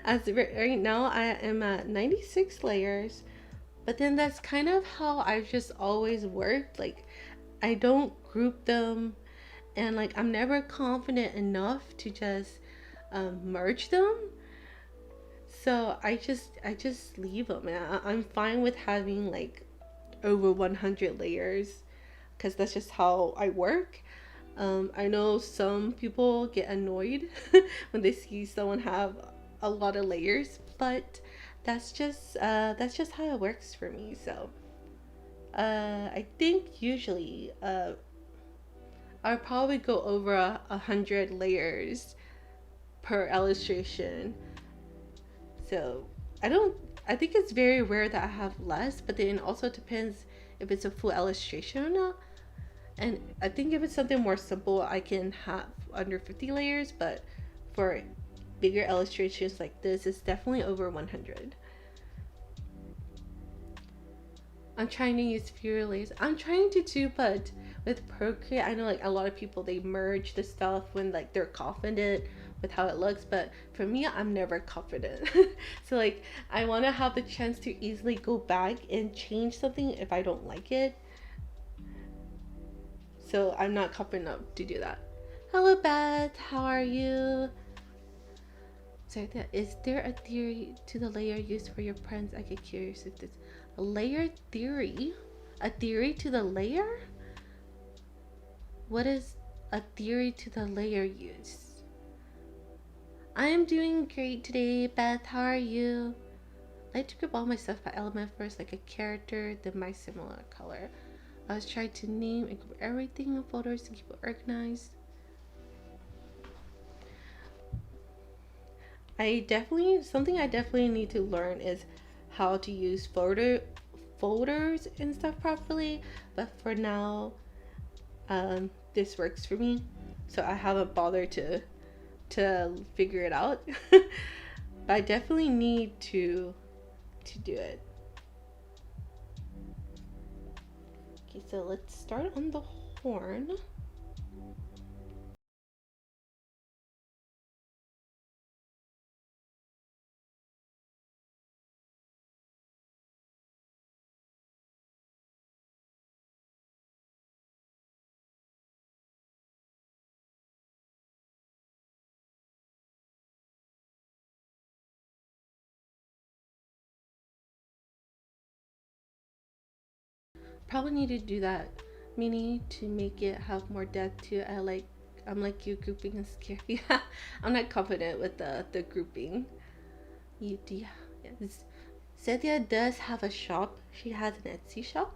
As right now I am at 96 layers, but then that's kind of how I've just always worked. Like I don't group them, and like I'm never confident enough to just merge them. So I just leave them, and I'm fine with having like over 100 layers because that's just how I work. I know some people get annoyed when they see someone have a lot of layers, but that's just how it works for me. So I think usually I'll probably go over 100 layers per illustration. So I don't. I think it's very rare that I have less, but then it also depends if it's a full illustration or not. And I think if it's something more simple, I can have under 50 layers, but for bigger illustrations like this, it's definitely over 100. I'm trying to use fewer layers. I'm trying to too, but with Procreate, I know like a lot of people they merge the stuff when like they're confident with how it looks, but for me, I'm never confident. So like I want to have the chance to easily go back and change something if I don't like it. So I'm not confident enough to do that. Hello, Beth. How are you? So, is there a theory to the layer used for your prints? I get curious if there's a layer theory. A theory to the layer? What is a theory to the layer used? I am doing great today, Beth. How are you? I like to group all my stuff by element first, like a character, then my similar color. I was trying to name and group everything in folders to keep it organized. Something I definitely need to learn is how to use folders and stuff properly. But for now, this works for me, so I haven't bothered to figure it out. But I definitely need to do it. Okay, so let's start on the horn. Probably need to do that, meaning to make it have more depth to it. I'm like you, grouping is scary. I'm not confident with the grouping. You do, yes. Cynthia does have a shop. She has an Etsy shop.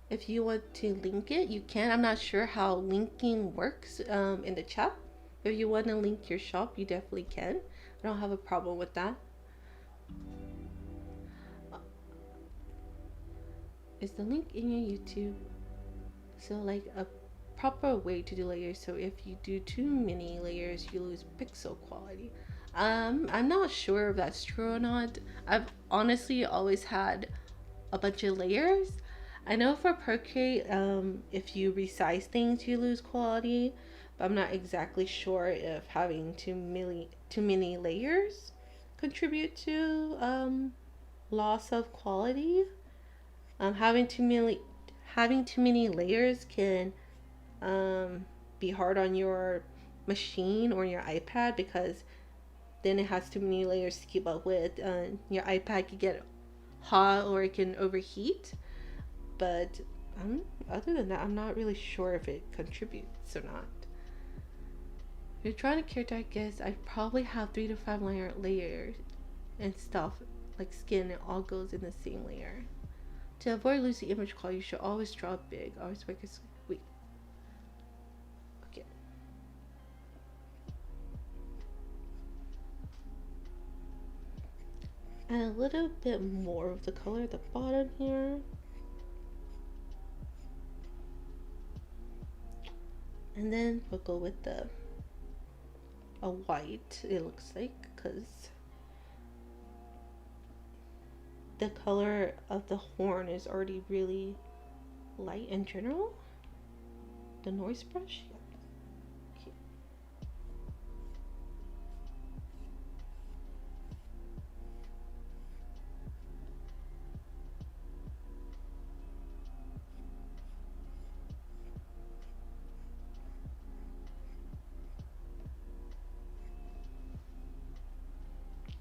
If you want to link it, you can. I'm not sure how linking works in the chat. If you want to link your shop, you definitely can. I don't have a problem with that. Is the link in your YouTube? So like a proper way to do layers. So if you do too many layers, you lose pixel quality. I'm not sure if that's true or not. I've honestly always had a bunch of layers. I know for Procreate, if you resize things, you lose quality, but I'm not exactly sure if having too many layers contribute to loss of quality. Having too many layers can be hard on your machine or your iPad because then it has too many layers to keep up with. Your iPad can get hot or it can overheat. But other than that, I'm not really sure if it contributes or not. If you're trying to character, I guess I probably have 3 to 5 layers and stuff like skin. It all goes in the same layer. To avoid losing image quality, you should always draw big. Always make it wait. Okay. And a little bit more of the color at the bottom here. And then we'll go with a white, it looks like, because the color of the horn is already really light in general. The noise brush. Okay.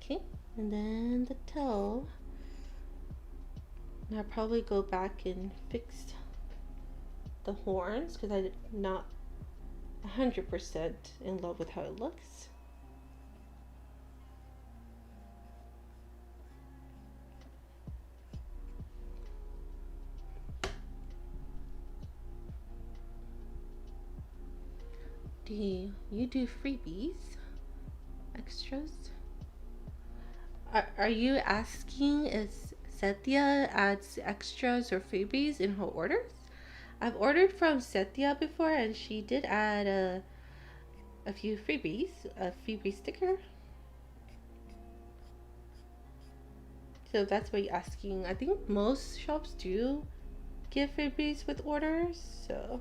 Okay, and then the toe. And I'll probably go back and fix the horns because I'm not 100% in love with how it looks. Do you do freebies? Extras? Are you asking if Cynthia adds extras or freebies in her orders? I've ordered from Cynthia before and she did add a few freebies, a freebie sticker. So if that's what you're asking, I think most shops do give freebies with orders, so.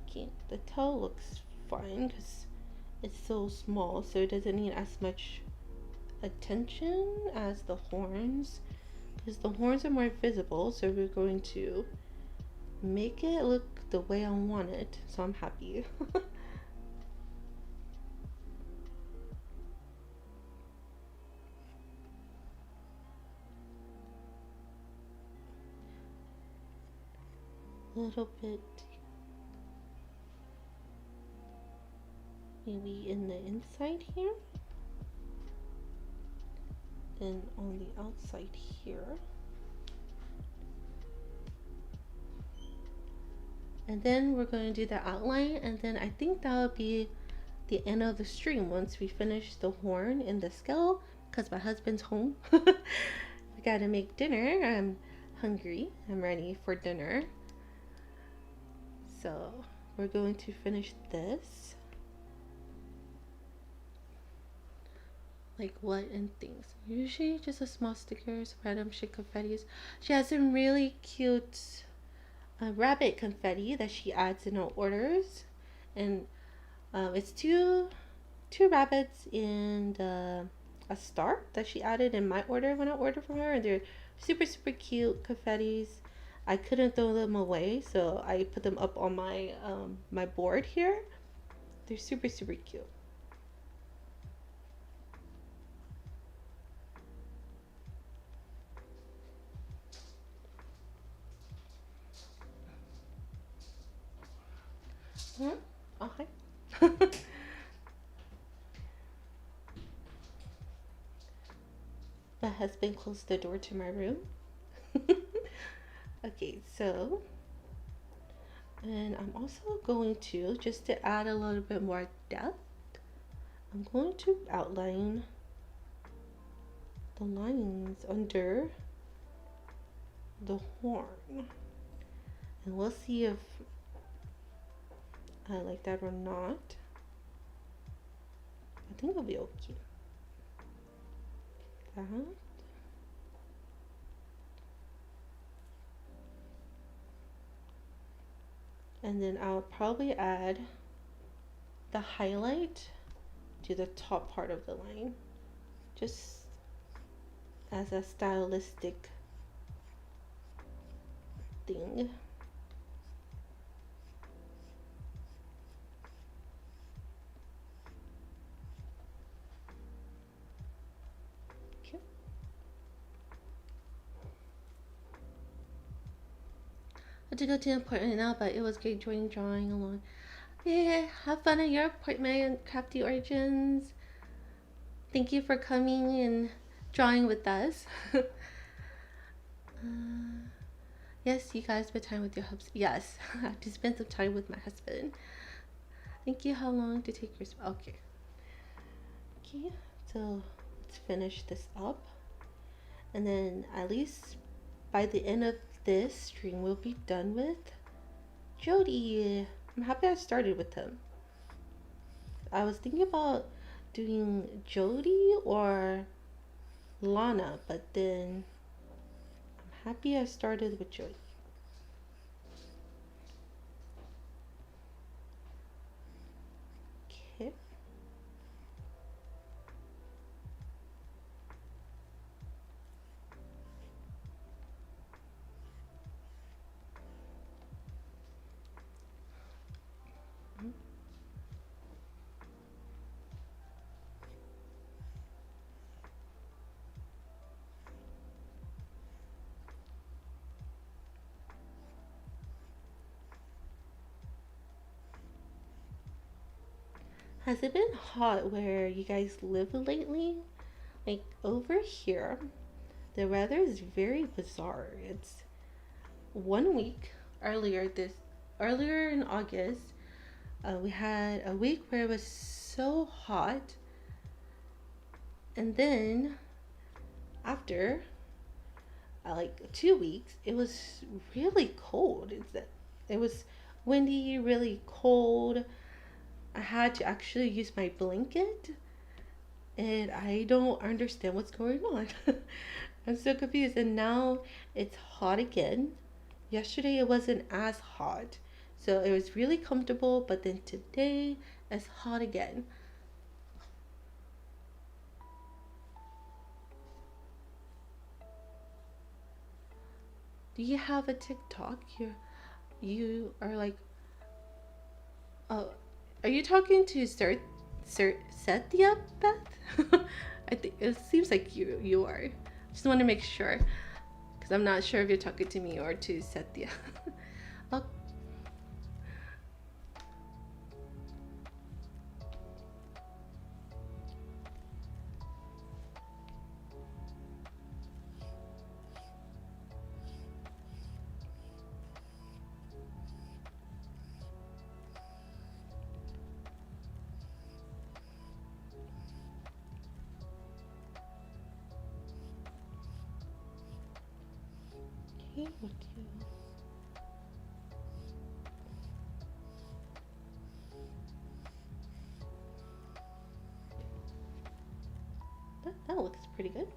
Okay, the toe looks fine because it's so small, so it doesn't need as much attention as the horns, because the horns are more visible, so we're going to make it look the way I want it, so I'm happy. A little bit maybe in the inside here and on the outside here. And then we're going to do the outline, and then I think that'll be the end of the stream once we finish the horn and the skull, because my husband's home. We gotta make dinner. I'm hungry. I'm ready for dinner. So we're going to finish this. Like what and things. Usually just a small stickers, random shit confettis. She has some really cute rabbit confetti that she adds in her orders, and it's two rabbits and a star that she added in my order when I ordered from her, and they're super cute confettis. I couldn't throw them away, so I put them up on my my board here. They're super cute. Okay. My husband closed the door to my room. Okay, so, and I'm also going to, just to add a little bit more depth, I'm going to outline the lines under the horn. And we'll see if I like that or not. I think it'll be okay. That. And then I'll probably add the highlight to the top part of the line, just as a stylistic thing. Okay. I have to go to an appointment now, but it was great drawing along. Yeah, have fun at your appointment and Crafty Origins. Thank you for coming and drawing with us. Yes, you guys spend time with your husband. Yes, I have to spend some time with my husband. Thank you. How long to take your... Okay. Okay, so let's finish this up. And then at least by the end of this stream, we'll be done with Jody. I'm happy I started with him. I was thinking about doing Jody or Lana, but then I'm happy I started with Jody. Okay. Has it been hot where you guys live lately? Like over here, the weather is very bizarre. It's 1 week earlier in August, we had a week where it was so hot, and then after like 2 weeks, it was really cold. It was windy, really cold. I had to actually use my blanket, and I don't understand what's going on. I'm so confused. And now it's hot again. Yesterday it wasn't as hot, so it was really comfortable, but then today it's hot again. Do you have a TikTok? You are like, oh, are you talking to Satya Beth? I think it seems like you are. Just want to make sure, because I'm not sure if you're talking to me or to Satya. Oh, okay, what do you? That looks pretty good.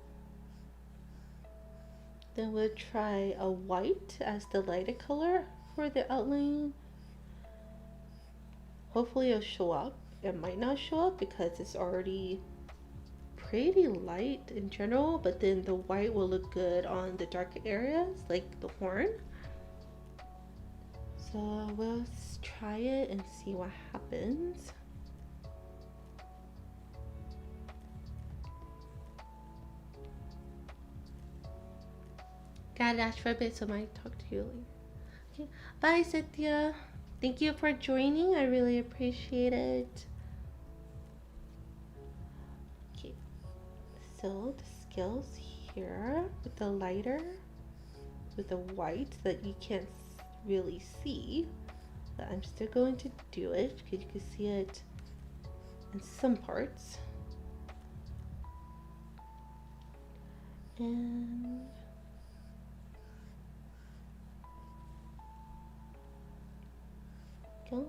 Then we'll try a white as the lighter color for the outline. Hopefully it'll show up. It might not show up because it's already pretty light in general, but then the white will look good on the darker areas like the horn. So we'll try it and see what happens. Gotta dash for a bit, so I might talk to you later. Okay, bye Cynthia. Thank you for joining. I really appreciate it. Okay, so the scales here with the lighter, with the white that you can't really see, but I'm still going to do it because you can see it in some parts. And go.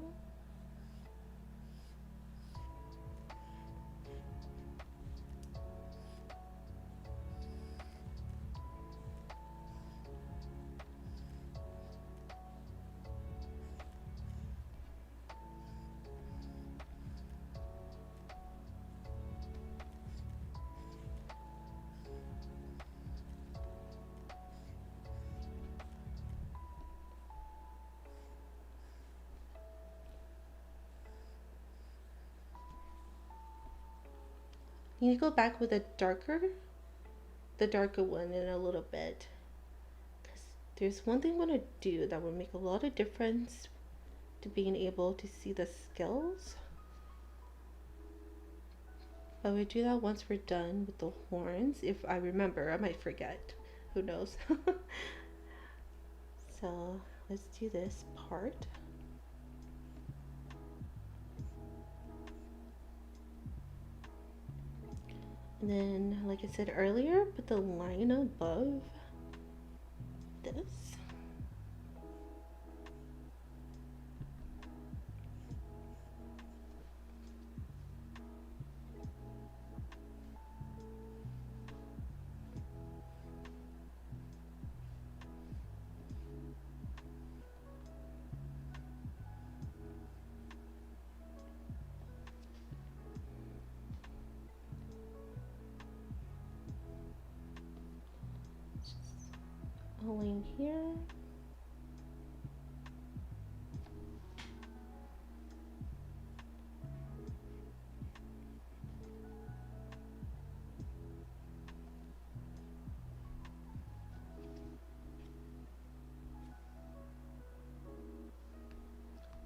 You need to go back with the darker one in a little bit. Because there's one thing I'm going to do that will make a lot of difference to being able to see the scales. But we do that once we're done with the horns. If I remember, I might forget. Who knows? So let's do this part. And then, like I said earlier, put the line above this. A line here.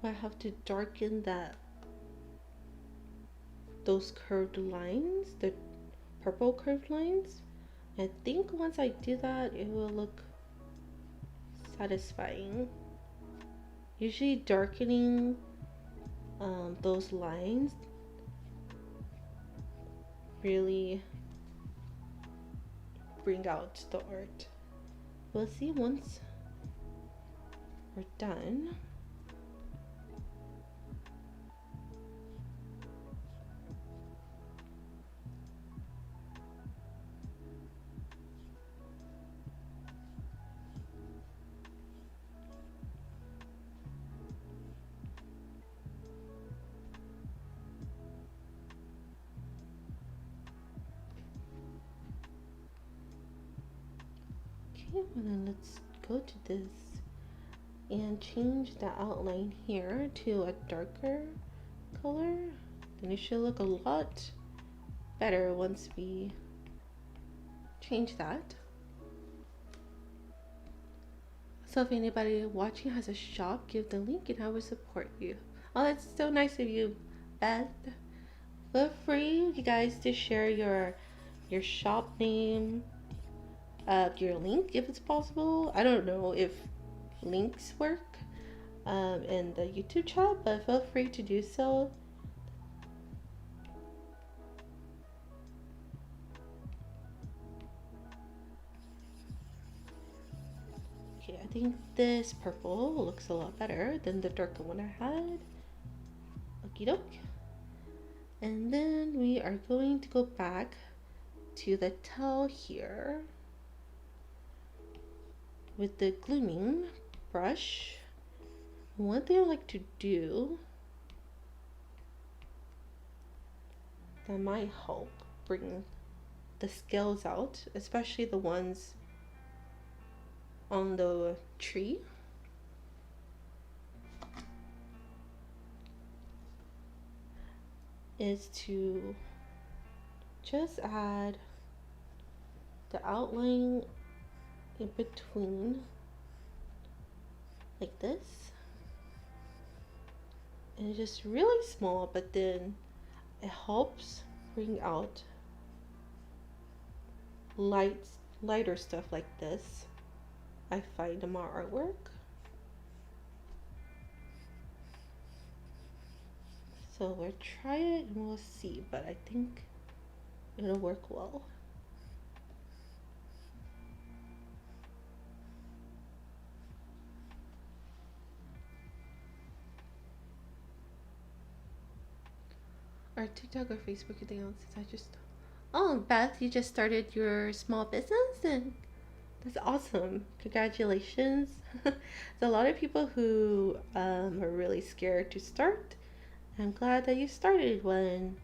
I have to darken that those curved lines, the purple curved lines. I think once I do that, it will look satisfying. Usually darkening those lines really bring out the art. We'll see once we're done. Okay, and then let's go to this and change the outline here to a darker color. Then it should look a lot better once we change that. So if anybody watching has a shop, give the link and I will support you. Oh, that's so nice of you, Beth. Feel free, you guys, to share your shop name, your link if it's possible. I don't know if links work in the YouTube chat, but feel free to do so. Okay, I think this purple looks a lot better than the darker one I had. Okie doke. And then we are going to go back to the tail here with the glooming brush. One thing I like to do that might help bring the scales out, especially the ones on the tree, is to just add the outline in between like this. And it's just really small, but then it helps bring out lighter stuff like this, I find, in my artwork. So we'll try it and we'll see, but I think it'll work well. Or TikTok or Facebook, anything else? I just... Oh, Beth, you just started your small business? And that's awesome. Congratulations. There's a lot of people who are really scared to start. I'm glad that you started one.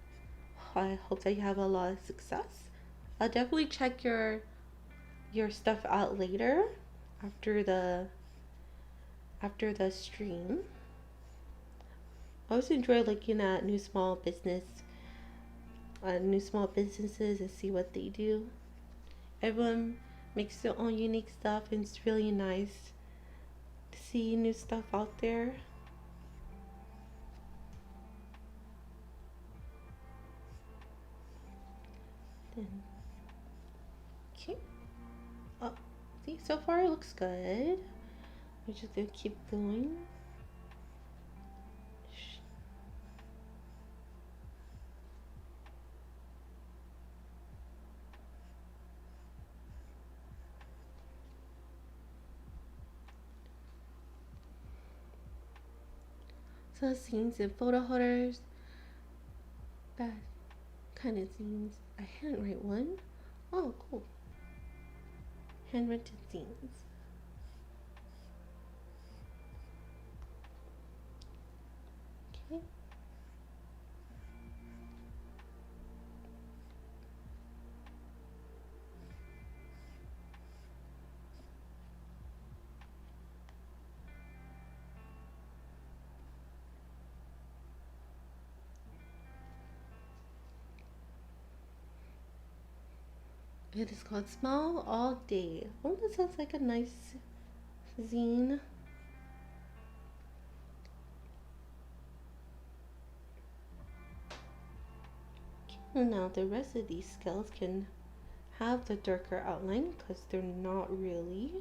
I hope that you have a lot of success. I'll definitely check your stuff out later after the stream. I always enjoy looking at new small businesses and see what they do. Everyone makes their own unique stuff, and it's really nice to see new stuff out there. Okay. Oh, see, so far it looks good. We're just gonna keep going. So scenes and photo holders. That kind of scenes. A handwrite one. Oh, cool. Handwritten scenes. Okay. It is called Smile All Day. Oh, that sounds like a nice zine. Now the rest of these scales can have the darker outline because they're not really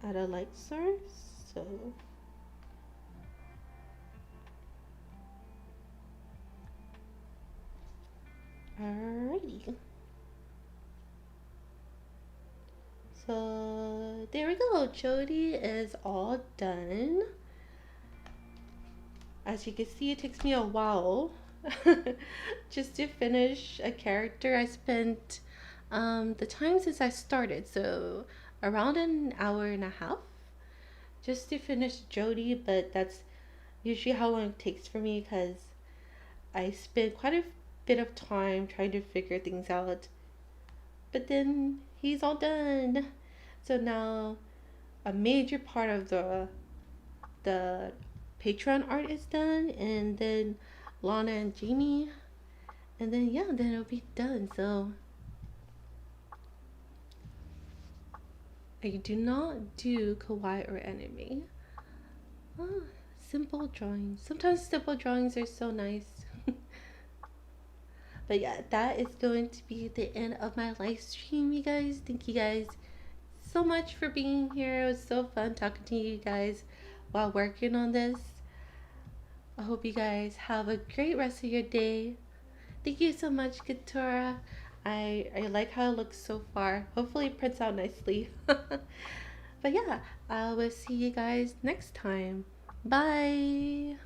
at a light source. So alrighty. So there we go. Jody is all done. As you can see, it takes me a while just to finish a character. I spent the time since I started, so around an hour and a half just to finish Jody, but that's usually how long it takes for me because I spend quite a bit of time trying to figure things out. But then he's all done. So now a major part of the Patreon art is done, and then Lana and Jamie, and then yeah, then it'll be done. So I do not do kawaii or anime. Oh, simple drawings. Sometimes simple drawings are so nice. But yeah, that is going to be the end of my live stream, you guys. Thank you guys so much for being here. It was so fun talking to you guys while working on this. I hope you guys have a great rest of your day. Thank you so much, Katura. I like how it looks so far. Hopefully it prints out nicely. But yeah, I will see you guys next time. Bye.